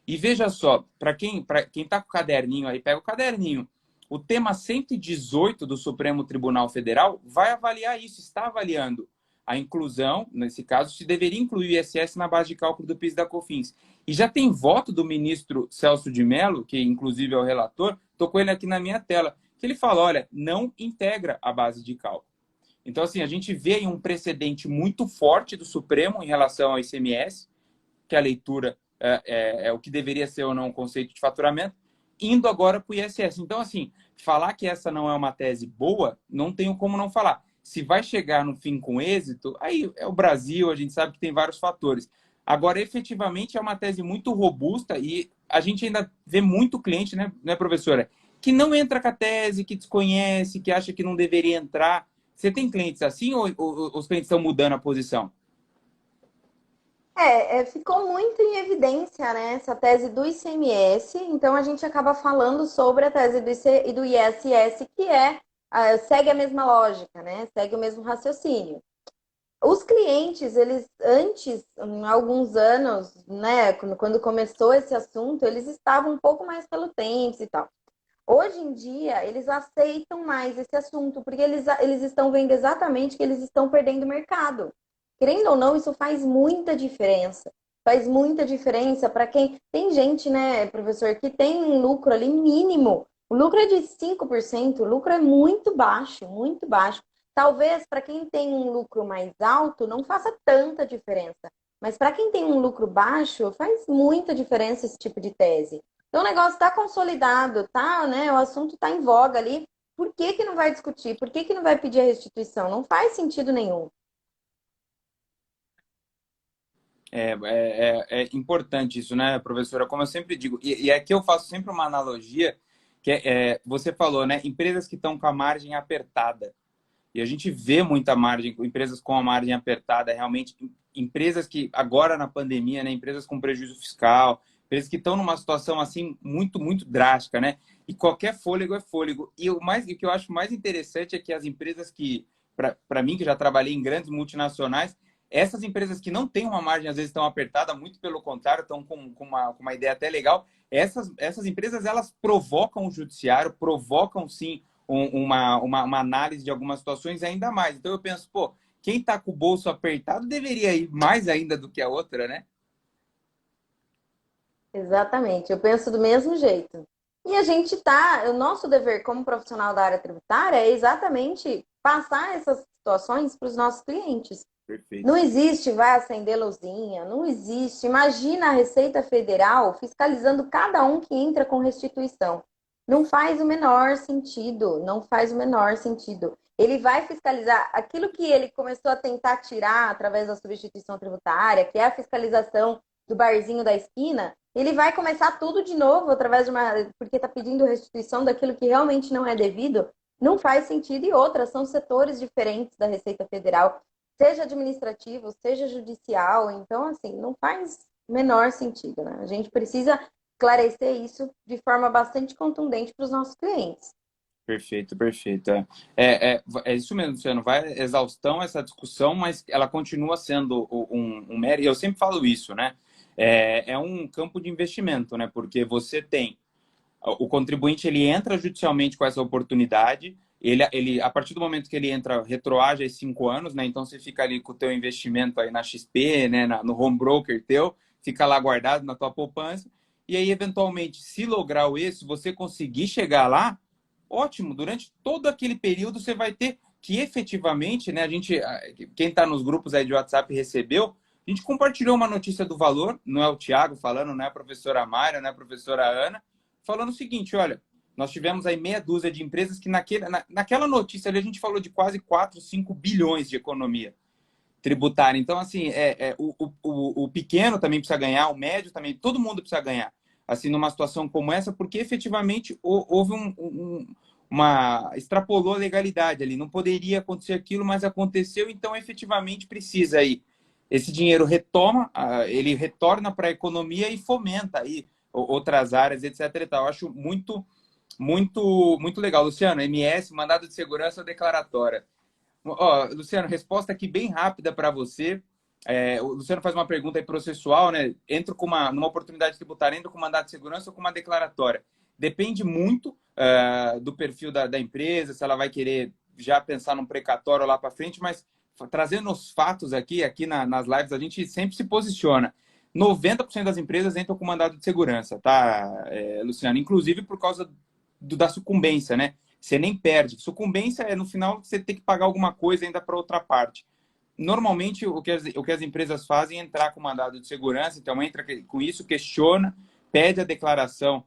E veja só, para quem está com o caderninho aí, pega o caderninho. O tema 118 do Supremo Tribunal Federal vai avaliar isso, está avaliando a inclusão, nesse caso, se deveria incluir o ISS na base de cálculo do PIS e da COFINS. E já tem voto do ministro Celso de Mello, que inclusive é o relator, estou com ele aqui na minha tela, que ele fala, olha, não integra a base de cálculo. Então, assim, a gente vê aí um precedente muito forte do Supremo em relação ao ICMS, que a leitura é o que deveria ser ou não o conceito de faturamento, indo agora para o ISS. Então, assim, falar que essa não é uma tese boa, não tenho como não falar. Se vai chegar no fim com êxito, aí é o Brasil, a gente sabe que tem vários fatores. Agora, efetivamente, é uma tese muito robusta e a gente ainda vê muito cliente, né, professora, que não entra com a tese, que desconhece, que acha que não deveria entrar. Você tem clientes assim ou os clientes estão mudando a posição? Ficou muito em evidência, né, essa tese do ICMS, então a gente acaba falando sobre a tese do ISS, que segue a mesma lógica, né, segue o mesmo raciocínio. Os clientes, eles antes, há alguns anos, né, quando começou esse assunto, eles estavam um pouco mais relutentes e tal. Hoje em dia, eles aceitam mais esse assunto, porque eles estão vendo exatamente que eles estão perdendo mercado. Querendo ou não, isso faz muita diferença. Faz muita diferença para quem. Tem gente, né, professor, que tem um lucro ali mínimo. O lucro é de 5%, o lucro é muito baixo, muito baixo. Talvez para quem tem um lucro mais alto não faça tanta diferença. Mas para quem tem um lucro baixo, faz muita diferença esse tipo de tese. Então o negócio está consolidado, tá, né? O assunto está em voga ali. Por que que não vai discutir? Por que que não vai pedir a restituição? Não faz sentido nenhum. É importante isso, né, professora? Como eu sempre digo, e aqui eu faço sempre uma analogia, que você falou, né? Empresas que estão com a margem apertada. E a gente vê muita margem, empresas com a margem apertada, realmente, empresas que agora na pandemia, né, empresas com prejuízo fiscal, empresas que estão numa situação assim muito, muito drástica, né? E qualquer fôlego é fôlego. O que eu acho mais interessante é que as empresas que, para mim, que já trabalhei em grandes multinacionais, essas empresas que não têm uma margem, às vezes estão apertada, muito pelo contrário, estão com uma ideia até legal. Essas empresas, elas provocam o judiciário, provocam, sim, uma análise de algumas situações ainda mais. Então eu penso, pô, quem está com o bolso apertado deveria ir mais ainda do que a outra, né? Exatamente, eu penso do mesmo jeito. E a gente tá, o nosso dever como profissional da área tributária é exatamente passar essas situações para os nossos clientes. Perfeito. Não existe vai acender luzinha, não existe. Imagina a Receita Federal fiscalizando cada um que entra com restituição. Não faz o menor sentido, não faz o menor sentido. Ele vai fiscalizar aquilo que ele começou a tentar tirar através da substituição tributária, que é a fiscalização do barzinho da esquina. Ele vai começar tudo de novo através de uma. Porque está pedindo restituição daquilo que realmente não é devido. Não faz sentido. E outras, são setores diferentes da Receita Federal, seja administrativo, seja judicial. Então, assim, não faz menor sentido, né? A gente precisa esclarecer isso de forma bastante contundente para os nossos clientes. Perfeito, perfeito. É isso mesmo, Luciano. Vai exaustão essa discussão, mas ela continua sendo um mérito. Eu sempre falo isso, né? É um campo de investimento, né? Porque você tem o contribuinte, ele entra judicialmente com essa oportunidade. A partir do momento que ele entra, retroage aos 5 anos, né? Então você fica ali com o teu investimento aí na XP, né? No home broker teu, fica lá guardado na tua poupança. E aí, eventualmente, se lograr o êxito, você conseguir chegar lá, ótimo. Durante todo aquele período, você vai ter que efetivamente, né? Quem está nos grupos aí de WhatsApp recebeu, a gente compartilhou uma notícia do valor, não é o Thiago falando, não é a professora Mayra, não é a professora Ana, falando o seguinte: olha, nós tivemos aí meia dúzia de empresas que naquela notícia ali a gente falou de quase 4, 5 bilhões de economia tributária. Então, assim, o pequeno também precisa ganhar, o médio também, todo mundo precisa ganhar, assim, numa situação como essa, porque efetivamente houve uma extrapolou a legalidade ali, não poderia acontecer aquilo, mas aconteceu, então efetivamente precisa aí. Esse dinheiro ele retorna para a economia e fomenta aí outras áreas, etc. E tal. Eu acho muito, muito, muito legal. Luciano, MS, mandado de segurança ou declaratória? Ó, Luciano, resposta aqui bem rápida para você. O Luciano faz uma pergunta aí processual, né? Entro numa oportunidade tributária, entro com mandado de segurança ou com uma declaratória? Depende muito do perfil da empresa, se ela vai querer já pensar num precatório lá para frente, mas trazendo os fatos aqui nas lives, a gente sempre se posiciona. 90% das empresas entram com mandado de segurança, tá, Luciano? Inclusive por causa da sucumbência, né? Você nem perde. Sucumbência é no final você tem que pagar alguma coisa ainda para outra parte. Normalmente, o que as empresas fazem é entrar com mandado de segurança, então entra com isso, questiona, pede a declaração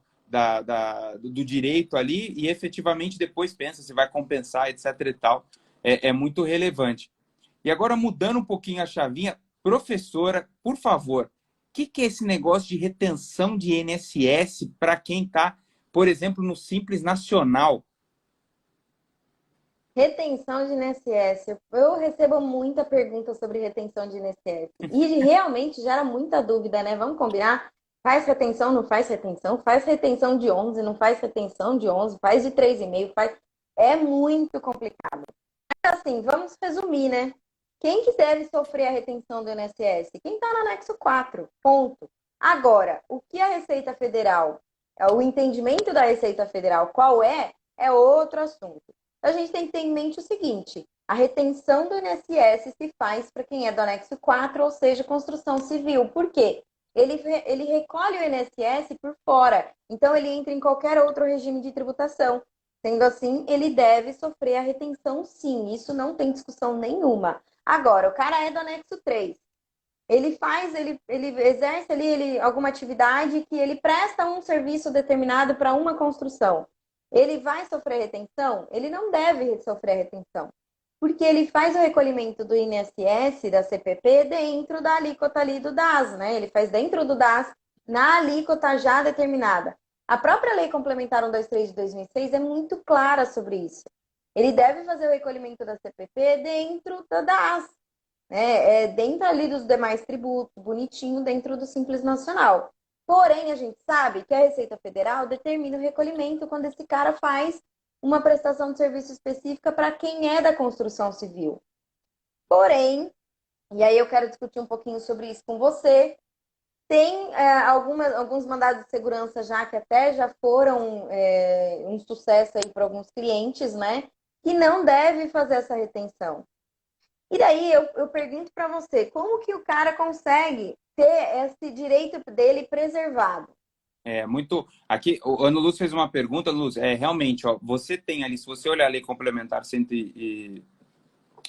do direito ali e efetivamente depois pensa se vai compensar, etc. e tal. É muito relevante. E agora, mudando um pouquinho a chavinha, professora, por favor, o que é esse negócio de retenção de INSS para quem está, por exemplo, no Simples Nacional? Retenção de INSS. Eu recebo muita pergunta sobre retenção de INSS. E realmente gera muita dúvida, né? Vamos combinar? Faz retenção, não faz retenção? Faz retenção de 11, não faz retenção de 11? Faz de 3,5, faz... É muito complicado. Mas assim, vamos resumir, né? Quem que deve sofrer a retenção do INSS? Quem está no anexo 4, ponto. Agora, o que a Receita Federal, o entendimento da Receita Federal, qual é outro assunto. A gente tem que ter em mente o seguinte: a retenção do INSS se faz para quem é do anexo 4, ou seja, construção civil. Por quê? Ele recolhe o INSS por fora, então ele entra em qualquer outro regime de tributação. Sendo assim, ele deve sofrer a retenção, sim, isso não tem discussão nenhuma. Agora, o cara é do anexo 3, ele exerce ali alguma atividade que ele presta um serviço determinado para uma construção. Ele vai sofrer retenção? Ele não deve sofrer retenção, porque ele faz o recolhimento do INSS, da CPP, dentro da alíquota ali do DAS, né? Ele faz dentro do DAS, na alíquota já determinada. A própria Lei Complementar 123 de 2006 é muito clara sobre isso. Ele deve fazer o recolhimento da CPP dentro da DAS, né? Dentro ali dos demais tributos, bonitinho, dentro do Simples Nacional. Porém, a gente sabe que a Receita Federal determina o recolhimento quando esse cara faz uma prestação de serviço específica para quem é da construção civil. Porém, e aí eu quero discutir um pouquinho sobre isso com você, tem alguns mandados de segurança já que até já foram um sucesso aí para alguns clientes, né? Que não deve fazer essa retenção. E daí eu pergunto para você, como que o cara consegue ter esse direito dele preservado? Muito. Aqui, o Ano Luz fez uma pergunta, Luz. Realmente, ó, você tem ali, se você olhar a Lei Complementar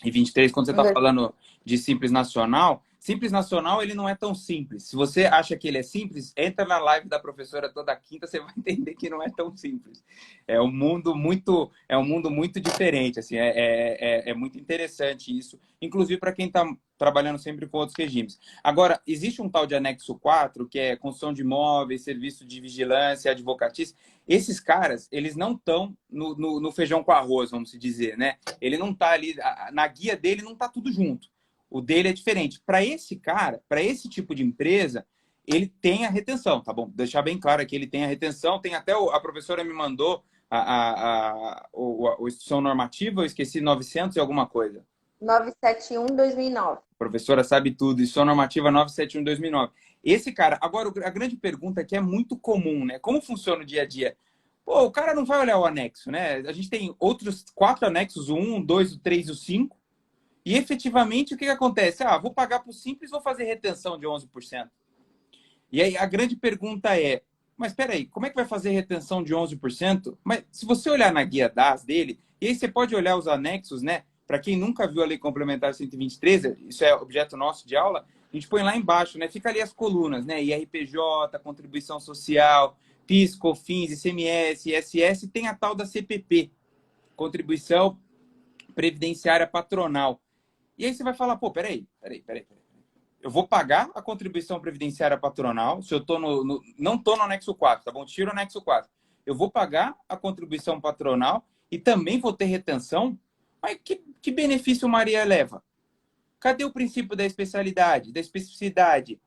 e 23, quando você está Uhum. falando de Simples Nacional, Simples Nacional ele não é tão simples. Se você acha que ele é simples, entra na live da professora toda quinta, você vai entender que não é tão simples. É um mundo muito diferente, assim, é muito interessante isso, inclusive para quem está trabalhando sempre com outros regimes. Agora, existe um tal de anexo 4, que é construção de imóveis, serviço de vigilância, advocatícia. Esses caras, eles não estão no feijão com arroz, vamos dizer, né? Ele não está ali, na guia dele não está tudo junto. O dele é diferente. Para esse cara, para esse tipo de empresa, ele tem a retenção, tá bom? Deixar bem claro que ele tem a retenção, tem até a professora me mandou a instituição normativa, eu esqueci 900 e alguma coisa. 971/2009. A professora sabe tudo, instituição normativa 971/2009. Esse cara, agora a grande pergunta que é muito comum, né? Como funciona o dia a dia? Pô, o cara não vai olhar o anexo, né? A gente tem outros 4 anexos, o 1, o 2, o 3 e o 5. E efetivamente o que acontece? Ah, vou pagar por simples, vou fazer retenção de 11%. E aí a grande pergunta é, mas espera aí, como é que vai fazer retenção de 11%? Mas se você olhar na guia DAS dele, e aí você pode olhar os anexos, né? Para quem nunca viu a Lei Complementar 123, isso é objeto nosso de aula, a gente põe lá embaixo, né? Fica ali as colunas, né? IRPJ, contribuição social, PIS, COFINS, ICMS, ISS, tem a tal da CPP, contribuição previdenciária patronal. E aí você vai falar, pô, peraí. Eu vou pagar a contribuição previdenciária patronal, se eu tô não estou no anexo 4, tá bom? Tira o anexo 4. Eu vou pagar a contribuição patronal e também vou ter retenção. Mas que benefício Maria leva? Cadê o princípio da especialidade, da especificidade?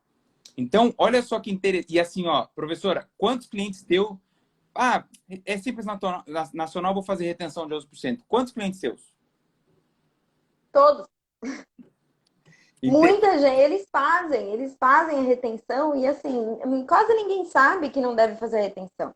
Então, olha só que interessante. E assim, ó, professora, quantos clientes teu? Ah, é simples nacional, vou fazer retenção de 11%. Quantos clientes seus? Todos. Entende? Muita gente, eles fazem a retenção e assim, quase ninguém sabe que não deve fazer a retenção.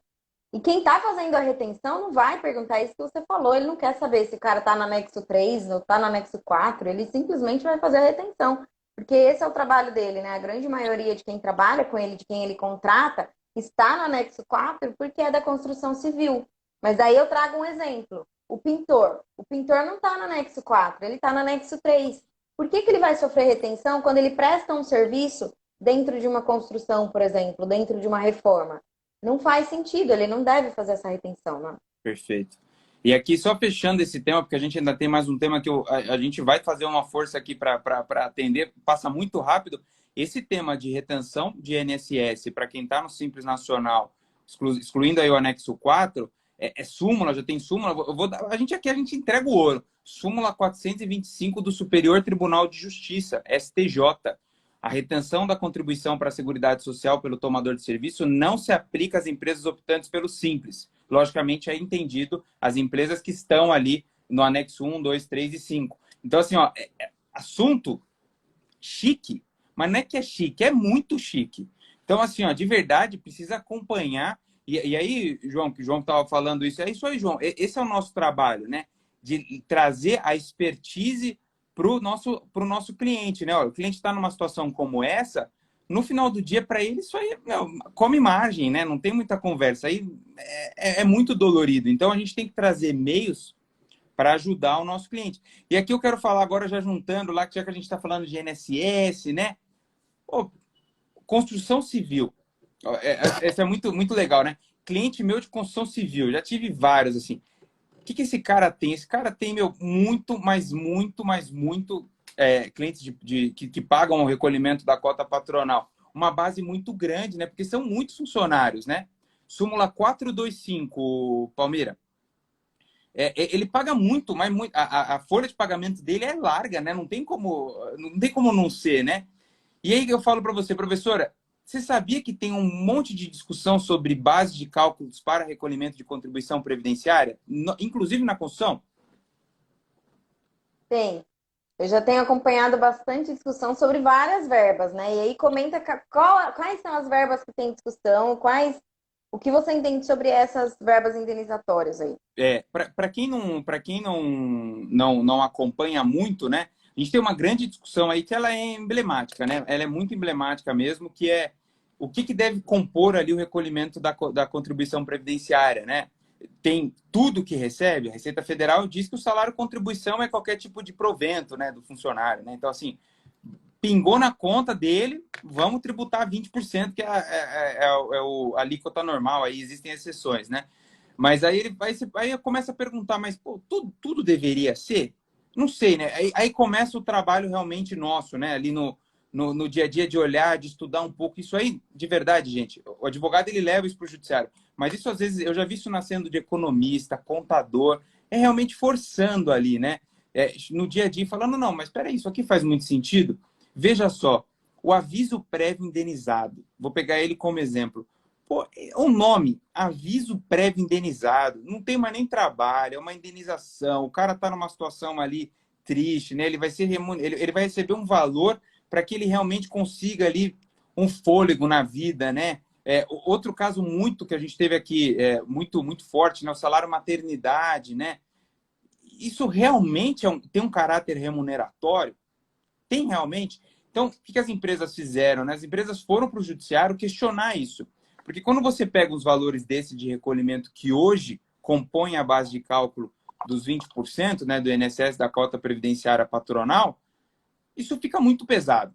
E quem está fazendo a retenção não vai perguntar isso que você falou, ele não quer saber se o cara está no anexo 3 ou está no anexo 4, ele simplesmente vai fazer a retenção. Porque esse é o trabalho dele, né? A grande maioria de quem trabalha com ele, de quem ele contrata, está no anexo 4 porque é da construção civil. Mas aí eu trago um exemplo. O pintor. O pintor não está no anexo 4, ele está no anexo 3. Por que ele vai sofrer retenção quando ele presta um serviço dentro de uma construção, por exemplo, dentro de uma reforma? Não faz sentido, ele não deve fazer essa retenção, né? Perfeito. E aqui, só fechando esse tema, porque a gente ainda tem mais um tema que a gente vai fazer uma força aqui para atender, passa muito rápido. Esse tema de retenção de INSS para quem está no Simples Nacional, excluindo aí o anexo 4, é súmula, já tem súmula. A gente entrega o ouro. Súmula 425 do Superior Tribunal de Justiça, STJ. A retenção da contribuição para a Seguridade Social pelo tomador de serviço não se aplica às empresas optantes pelo Simples. Logicamente, é entendido as empresas que estão ali no anexo 1, 2, 3 e 5. Então, assim, ó, assunto chique, mas não é que é chique, é muito chique. Então, assim, ó, de verdade, precisa acompanhar. E aí, João, que o João estava falando isso, é isso aí, João. Esse é o nosso trabalho, né? De trazer a expertise para o nosso cliente, né? Ó, o cliente está numa situação como essa, no final do dia, para ele, isso aí come margem, né? Não tem muita conversa. Aí é muito dolorido. Então, a gente tem que trazer meios para ajudar o nosso cliente. E aqui eu quero falar agora, já juntando lá, já que a gente está falando de INSS, né? Pô, construção civil. Essa é muito, muito legal, né? Cliente meu de construção civil, já tive vários, assim. O que esse cara tem? Esse cara tem, meu, muito, mas muito, mas muito clientes que pagam o recolhimento da cota patronal. Uma base muito grande, né? Porque são muitos funcionários, né? Súmula 425, Palmeira. Ele paga muito, mas muito, a folha de pagamento dele é larga, né? Não tem como não ser, né? E aí eu falo para você, professora, você sabia que tem um monte de discussão sobre base de cálculos para recolhimento de contribuição previdenciária, inclusive na construção? Tem. Eu já tenho acompanhado bastante discussão sobre várias verbas, né? E aí comenta quais são as verbas que tem discussão, o que você entende sobre essas verbas indenizatórias aí. Para quem não acompanha muito, né? A gente tem uma grande discussão aí que ela é emblemática, né? Ela é muito emblemática mesmo, que é o que deve compor ali o recolhimento da contribuição previdenciária, né? tem tudo que recebe, a Receita Federal diz que o salário contribuição é qualquer tipo de provento, né, do funcionário, né? Então, assim, pingou na conta dele, vamos tributar 20%, que a alíquota normal, aí existem exceções, né? Mas aí aí começa a perguntar, mas pô, tudo deveria ser? Não sei, né? Aí começa o trabalho realmente nosso, né? Ali no dia a dia de olhar, de estudar um pouco. Isso aí, de verdade, gente, o advogado ele leva isso para o judiciário. Mas isso, às vezes, eu já vi isso nascendo de economista, contador, é realmente forçando ali, né? No dia a dia, falando, não, mas espera aí, isso aqui faz muito sentido. Veja só, o aviso prévio indenizado, vou pegar ele como exemplo. Pô, o nome, aviso prévio indenizado, não tem mais nem trabalho, é uma indenização, o cara está numa situação ali triste, né? Ele vai receber um valor para que ele realmente consiga ali um fôlego na vida, né? Outro caso muito que a gente teve aqui, muito forte, né? O salário maternidade, né? Isso realmente tem um caráter remuneratório? Tem realmente? Então, o que as empresas fizeram, né? As empresas foram para o judiciário questionar isso. Porque quando você pega os valores desse de recolhimento que hoje compõem a base de cálculo dos 20%, né, do INSS, da cota previdenciária patronal, isso fica muito pesado.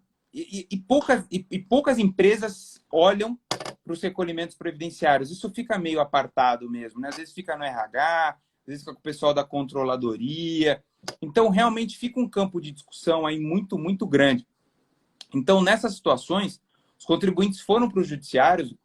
Poucas empresas olham para os recolhimentos previdenciários. Isso fica meio apartado mesmo, né? Às vezes fica no RH, às vezes fica com o pessoal da controladoria. Então, realmente fica um campo de discussão aí muito grande. Então, nessas situações, os contribuintes foram para o judiciário,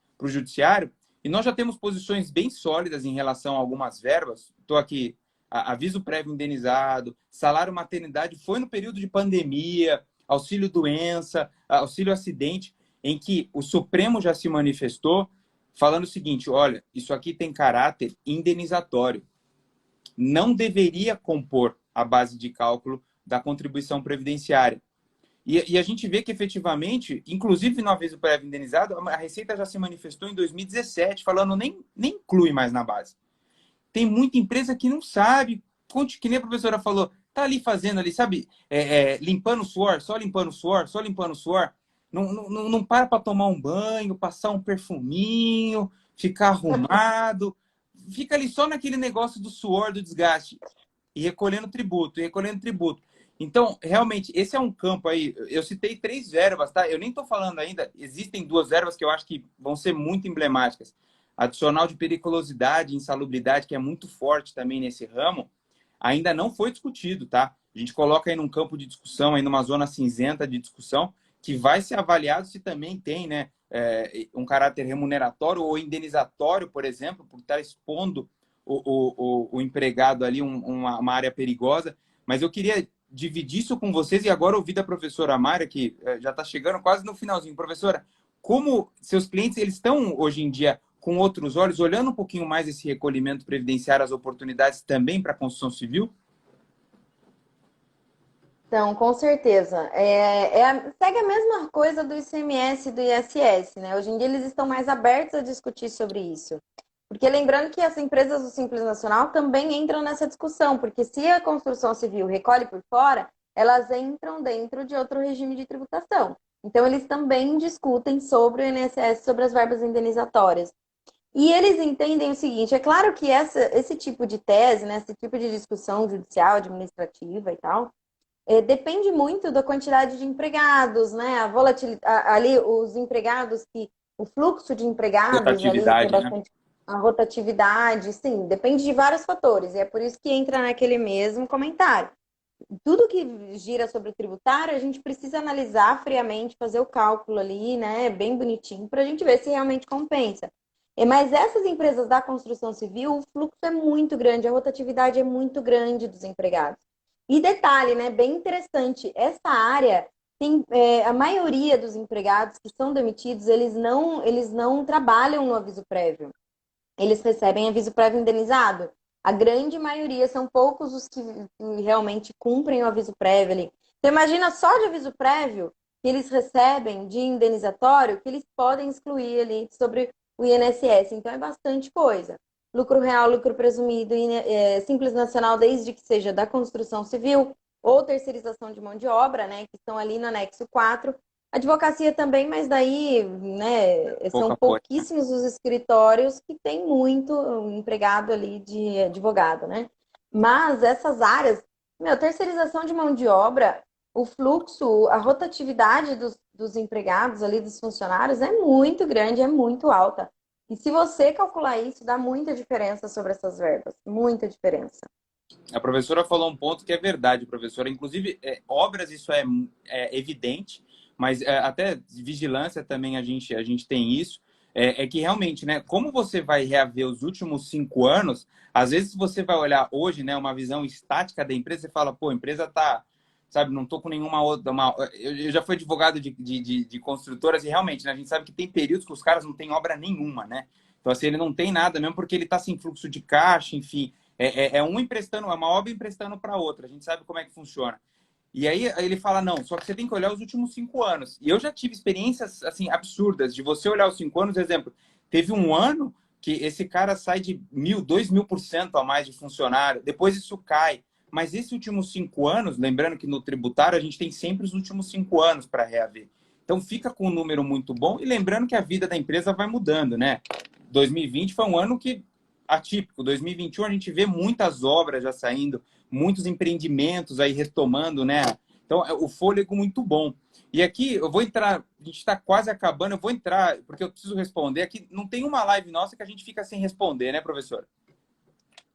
e nós já temos posições bem sólidas em relação a algumas verbas. Estou aqui, aviso prévio indenizado, salário maternidade, foi no período de pandemia, auxílio doença, auxílio acidente, em que o Supremo já se manifestou falando o seguinte, olha, isso aqui tem caráter indenizatório. Não deveria compor a base de cálculo da contribuição previdenciária. E a gente vê que, efetivamente, inclusive no aviso prévio indenizado, a Receita já se manifestou em 2017, falando nem inclui mais na base. Tem muita empresa que não sabe, que nem a professora falou, tá ali fazendo ali, sabe, limpando o suor, só limpando o suor, só limpando o suor. Não para tomar um banho, passar um perfuminho, ficar arrumado. Fica ali só naquele negócio do suor, do desgaste. E recolhendo tributo, e recolhendo tributo. Então, realmente, esse é um campo aí. Eu citei 3 verbas, tá? Eu nem estou falando ainda. Existem 2 verbas que eu acho que vão ser muito emblemáticas. Adicional de periculosidade e insalubridade, que é muito forte também nesse ramo, ainda não foi discutido, tá? A gente coloca aí num campo de discussão, aí numa zona cinzenta de discussão, que vai ser avaliado se também tem, né, um caráter remuneratório ou indenizatório, por exemplo, por estar expondo o empregado ali uma área perigosa. Mas eu queria dividir isso com vocês e agora ouvir da professora Mayra, que já está chegando quase no finalzinho. Professora, como seus clientes eles estão hoje em dia com outros olhos, olhando um pouquinho mais esse recolhimento previdenciário, as oportunidades também para a construção civil? Então, com certeza. Segue a mesma coisa do ICMS e do ISS, né? Hoje em dia eles estão mais abertos a discutir sobre isso. Porque lembrando que as empresas do Simples Nacional também entram nessa discussão, porque se a construção civil recolhe por fora, elas entram dentro de outro regime de tributação. Então, eles também discutem sobre o INSS, sobre as verbas indenizatórias. E eles entendem o seguinte, é claro que esse tipo de tese, né, esse tipo de discussão judicial, administrativa e tal, depende muito da quantidade de empregados, né? A volatilidade, ali os empregados o fluxo de empregados ali, que é Rotatividade, né? bastante a rotatividade, sim, depende de vários fatores. E é por isso que entra naquele mesmo comentário. Tudo que gira sobre o tributário, a gente precisa analisar friamente, fazer o cálculo ali, né? Bem bonitinho, para a gente ver se realmente compensa. Mas essas empresas da construção civil, o fluxo é muito grande, a rotatividade é muito grande dos empregados. E detalhe, né, bem interessante, essa área tem a maioria dos empregados que são demitidos, eles não trabalham no aviso prévio. Eles recebem aviso prévio indenizado. A grande maioria, são poucos os que realmente cumprem o aviso prévio ali. Então, imagina só de aviso prévio que eles recebem de indenizatório, que eles podem excluir ali sobre o INSS. Então, é bastante coisa. Lucro real, lucro presumido, Simples Nacional, desde que seja da construção civil ou terceirização de mão de obra, né, que estão ali no anexo 4, Advocacia também, mas daí, né, são Pouca coisa. pouquíssimos os escritórios que tem muito empregado ali de advogado, né? Mas essas áreas, terceirização de mão de obra, o fluxo, a rotatividade dos empregados ali, dos funcionários, é muito grande, é muito alta. E se você calcular isso, dá muita diferença sobre essas verbas, muita diferença. A professora falou um ponto que é verdade, professora. Inclusive, obras, isso é evidente, mas até vigilância também a gente tem isso. É que realmente, né? Como você vai reaver os últimos 5 anos, às vezes você vai olhar hoje, né, uma visão estática da empresa, você fala, pô, a empresa tá, sabe, não tô com nenhuma outra. Eu já fui advogado de construtoras e realmente, né, a gente sabe que tem períodos que os caras não têm obra nenhuma, né? Então, assim, ele não tem nada mesmo porque ele tá sem fluxo de caixa, enfim. É um emprestando, é uma obra emprestando para outra. A gente sabe como é que funciona. E aí ele fala, não, só que você tem que olhar os últimos 5 anos. E eu já tive experiências, assim, absurdas, de você olhar os 5 anos, exemplo, teve um ano que esse cara sai de 1.000, 2.000% a mais de funcionário, depois isso cai. Mas esses últimos 5 anos, lembrando que no tributário a gente tem sempre os últimos 5 anos para reaver. Então fica com um número muito bom e lembrando que a vida da empresa vai mudando, né? 2020 foi um ano que atípico. 2021 a gente vê muitas obras já saindo, muitos empreendimentos aí retomando, né? Então, o fôlego muito bom. E aqui eu vou entrar, a gente está quase acabando, eu vou entrar, porque eu preciso responder. Aqui não tem uma live nossa que a gente fica sem responder, né, professor?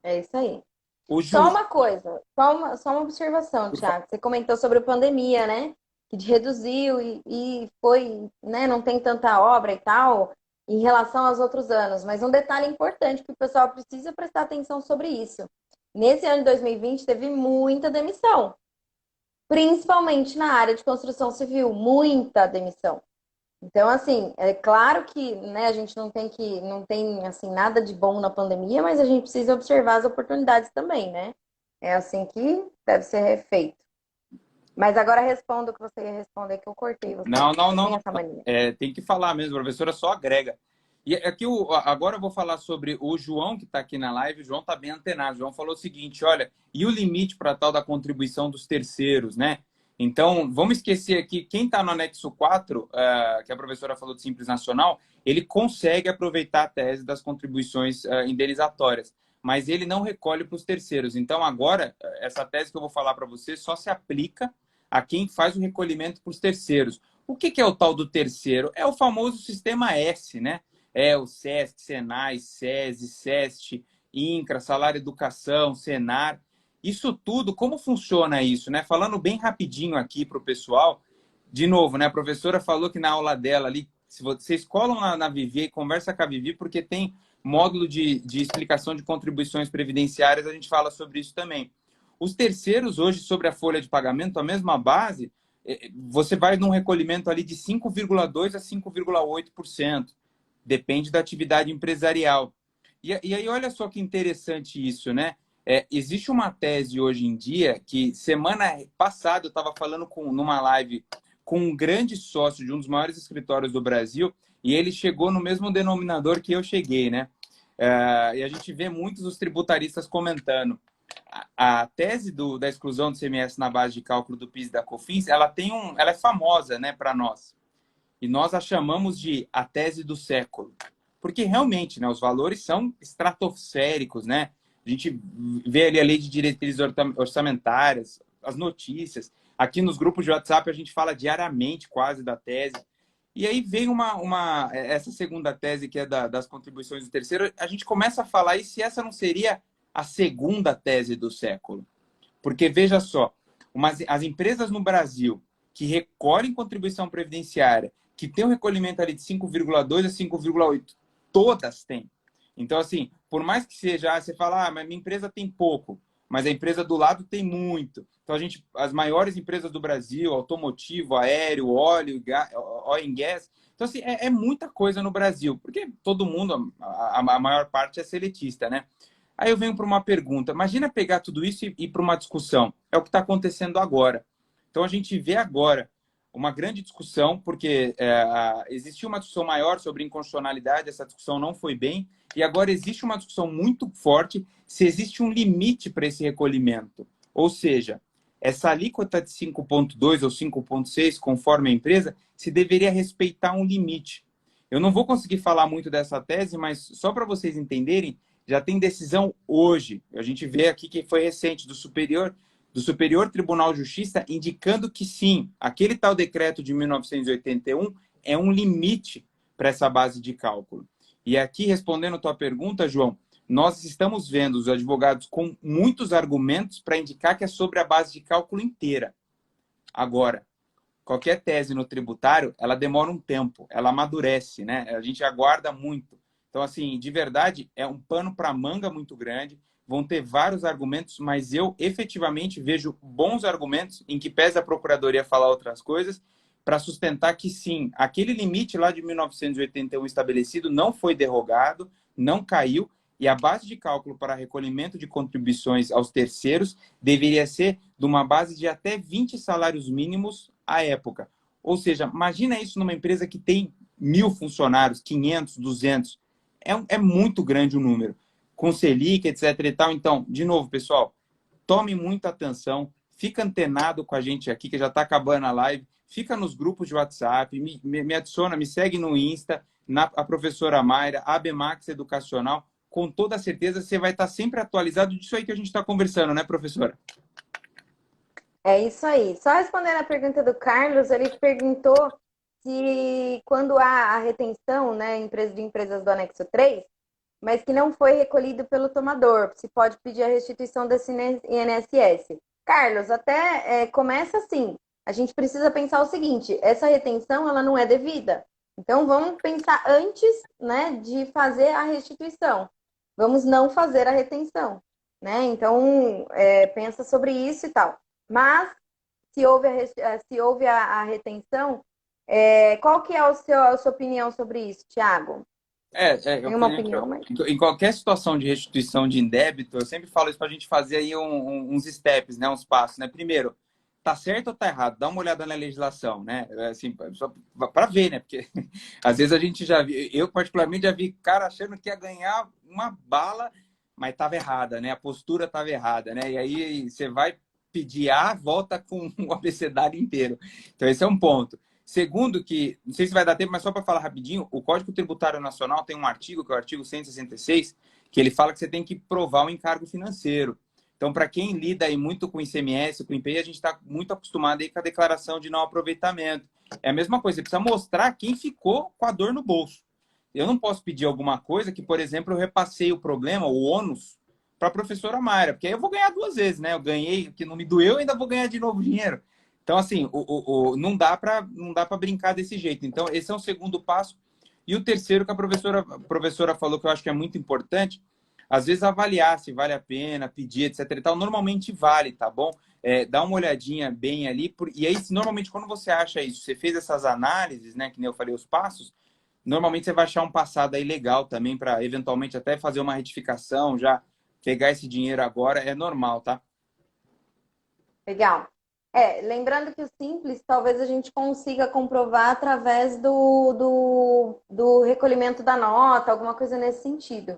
É isso aí. O Só Ju, uma coisa, só uma observação, por favor. Thiago. Você comentou sobre a pandemia, né? Que reduziu e foi, né? Não tem tanta obra e tal em relação aos outros anos. Mas um detalhe importante que o pessoal precisa prestar atenção sobre isso. Nesse ano de 2020 teve muita demissão, principalmente na área de construção civil, muita demissão. Então, assim, é claro que, né, a gente não tem assim nada de bom na pandemia, mas a gente precisa observar as oportunidades também, né? É assim que deve ser feito. Mas agora responda o que você ia responder, que eu cortei você. Não, não, Você não, tem não. essa mania. Tem que falar mesmo, a professora só agrega. E aqui agora eu vou falar sobre o João, que está aqui na live. O João está bem antenado. O João falou o seguinte: olha, e o limite para tal da contribuição dos terceiros, né? Então, vamos esquecer aqui, quem está no anexo 4, que a professora falou de Simples Nacional, ele consegue aproveitar a tese das contribuições indenizatórias, mas ele não recolhe para os terceiros. Então, agora, essa tese que eu vou falar para você só se aplica a quem faz o recolhimento para os terceiros. O que é o tal do terceiro? É o famoso sistema S, né? É o SESC, SENAI, SESI, SEST, INCRA, Salário Educação, Senar. Isso tudo, como funciona isso, né? Falando bem rapidinho aqui para o pessoal, de novo, né? A professora falou que na aula dela ali, se vocês colam na Vivi e conversa com a Vivi, porque tem módulo de explicação de contribuições previdenciárias, a gente fala sobre isso também. Os terceiros, hoje, sobre a folha de pagamento, a mesma base, você vai num recolhimento ali de 5,2% a 5,8%. Depende da atividade empresarial. E aí, olha só que interessante isso, né? Existe uma tese hoje em dia que, semana passada, eu estava falando numa live com um grande sócio de um dos maiores escritórios do Brasil, e ele chegou no mesmo denominador que eu cheguei, né? E a gente vê muitos os tributaristas comentando. A tese da exclusão do CMS na base de cálculo do PIS e da COFINS, ela é famosa, né, para nós. E nós a chamamos de a tese do século. Porque realmente, né, os valores são estratosféricos, né? A gente vê ali a lei de diretrizes orçamentárias, as notícias. Aqui nos grupos de WhatsApp a gente fala diariamente quase da tese. E aí vem essa segunda tese, que é das contribuições do terceiro, a gente começa a falar, e se essa não seria a segunda tese do século? Porque, veja só, as empresas no Brasil que recolhem contribuição previdenciária, que tem um recolhimento ali de 5,2 a 5,8, todas têm. Então, assim, por mais que seja, você fala, mas minha empresa tem pouco, mas a empresa do lado tem muito. Então, as maiores empresas do Brasil, automotivo, aéreo, óleo, oil and gas. Então, assim, é muita coisa no Brasil, porque todo mundo, a maior parte é seletista, né? Aí eu venho para uma pergunta. Imagina pegar tudo isso e ir para uma discussão. É o que está acontecendo agora. Então, a gente vê agora uma grande discussão, porque existiu uma discussão maior sobre inconstitucionalidade, essa discussão não foi bem, e agora existe uma discussão muito forte se existe um limite para esse recolhimento. Ou seja, essa alíquota de 5,2 ou 5,6, conforme a empresa, se deveria respeitar um limite. Eu não vou conseguir falar muito dessa tese, mas só para vocês entenderem, já tem decisão hoje. A gente vê aqui que foi recente do Superior Tribunal de Justiça indicando que sim, aquele tal decreto de 1981 é um limite para essa base de cálculo. E aqui, respondendo a tua pergunta, João, nós estamos vendo os advogados com muitos argumentos para indicar que é sobre a base de cálculo inteira. Agora, qualquer tese no tributário, ela demora um tempo, ela amadurece, né? A gente aguarda muito. Então, assim, de verdade, é um pano para manga muito grande, vão ter vários argumentos, mas eu efetivamente vejo bons argumentos em que pese a Procuradoria falar outras coisas, para sustentar que sim, aquele limite lá de 1981 estabelecido não foi derrogado, não caiu, e a base de cálculo para recolhimento de contribuições aos terceiros deveria ser de uma base de até 20 salários mínimos à época. Ou seja, imagina isso numa empresa que tem 1.000 funcionários, 500, 200. É muito grande o número. Com Selic, etc. e tal. Então, de novo, pessoal, tome muita atenção, fica antenado com a gente aqui, que já está acabando a live, fica nos grupos de WhatsApp, me adiciona, me segue no Insta, a professora Mayra, a Bemax Educacional. Com toda certeza você vai estar sempre atualizado disso aí que a gente está conversando, né, professora? É isso aí. Só respondendo a pergunta do Carlos, ele perguntou se quando há a retenção, né, de empresas do anexo 3, mas que não foi recolhido pelo tomador, se pode pedir a restituição desse INSS. Carlos, até começa assim. A gente precisa pensar o seguinte: essa retenção ela não é devida. Então vamos pensar antes, né, de fazer a restituição. Vamos não fazer a retenção, né? Então pensa sobre isso e tal. Mas se houve a retenção, qual que é a sua opinião sobre isso, Thiago? Eu, Tem uma opinião, mas... em qualquer situação de restituição de indébito, eu sempre falo isso para a gente fazer aí uns steps, né, uns passos, né? Primeiro, tá certo ou tá errado? Dá uma olhada na legislação, né? Assim, só para ver, né? Porque às vezes a gente já viu, eu particularmente já vi cara achando que ia ganhar uma bala, mas estava errada, né? A postura estava errada, né? E aí você vai pedir A, volta com o abecedário inteiro. Então esse é um ponto. Segundo que, não sei se vai dar tempo, mas só para falar rapidinho, o Código Tributário Nacional tem um artigo, que é o artigo 166, que ele fala que você tem que provar o encargo financeiro. Então, para quem lida aí muito com ICMS, com IPI, a gente está muito acostumado aí com a declaração de não aproveitamento. É a mesma coisa, você precisa mostrar quem ficou com a dor no bolso. Eu não posso pedir alguma coisa que, por exemplo, eu repassei o problema, o ônus, para a professora Mayra, porque aí eu vou ganhar duas vezes, né? Eu ganhei, que não me doeu, ainda vou ganhar de novo dinheiro. Então, assim, não dá para brincar desse jeito. Então, esse é um segundo passo. E o terceiro que a professora falou, que eu acho que é muito importante, às vezes avaliar se vale a pena, pedir, etc. e tal. Normalmente vale, tá bom? Dá uma olhadinha bem ali. E aí, normalmente, quando você acha isso, você fez essas análises, né? Que nem eu falei, os passos, normalmente você vai achar um passado aí legal também para, eventualmente, até fazer uma retificação, já pegar esse dinheiro agora, é normal, tá? Legal. Lembrando que o simples talvez a gente consiga comprovar através do recolhimento da nota, alguma coisa nesse sentido.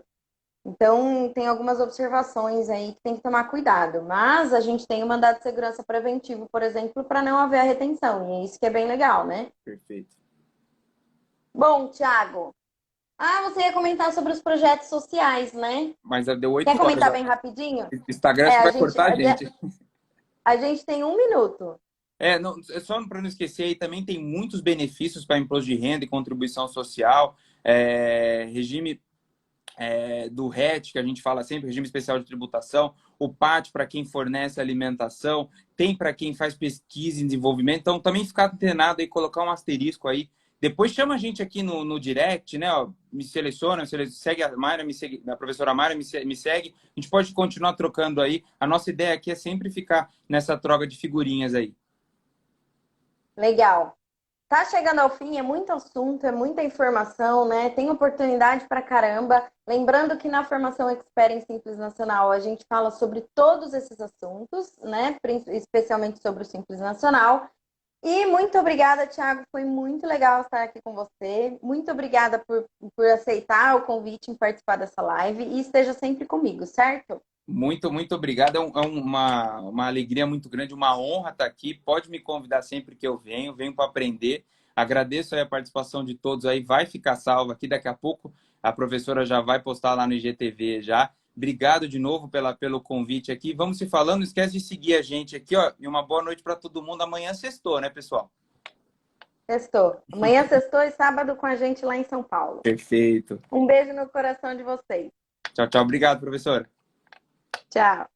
Então, tem algumas observações aí que tem que tomar cuidado. Mas a gente tem o mandado de segurança preventivo, por exemplo, para não haver a retenção. E é isso que é bem legal, né? Perfeito. Bom, Thiago. Você ia comentar sobre os projetos sociais, né? Mas já deu Quer 8 horas. comentar bem rapidinho? Instagram acho que A vai gente, cortar a gente. a gente tem 1 minuto. Não, só para não esquecer, aí também tem muitos benefícios para imposto de renda e contribuição social, regime do RET, que a gente fala sempre, regime especial de tributação, o PAT para quem fornece alimentação, tem para quem faz pesquisa e desenvolvimento. Então, também ficar antenado e colocar um asterisco aí. Depois chama a gente aqui no direct, né? Ó, me seleciona, segue a Mayra, me segue, a professora Mayra me segue. A gente pode continuar trocando aí. A nossa ideia aqui é sempre ficar nessa troca de figurinhas aí. Legal. Tá chegando ao fim, é muito assunto, é muita informação, né? Tem oportunidade pra caramba. Lembrando que na formação Expert em Simples Nacional a gente fala sobre todos esses assuntos, né? Especialmente sobre o Simples Nacional. E muito obrigada, Thiago. Foi muito legal estar aqui com você. Muito obrigada por aceitar o convite em participar dessa live e esteja sempre comigo, certo? Muito obrigado. Uma alegria muito grande, uma honra estar aqui. Pode me convidar sempre que eu venho para aprender. Agradeço aí a participação de todos aí. Vai ficar salvo aqui daqui a pouco. A professora já vai postar lá no IGTV já. Obrigado de novo pelo convite aqui. Vamos se falando. Não esquece de seguir a gente aqui, ó. E uma boa noite para todo mundo. Amanhã sextou, né, pessoal? Sextou. Amanhã sextou e sábado com a gente lá em São Paulo. Perfeito. Um beijo no coração de vocês. Tchau, tchau. Obrigado, professora. Tchau.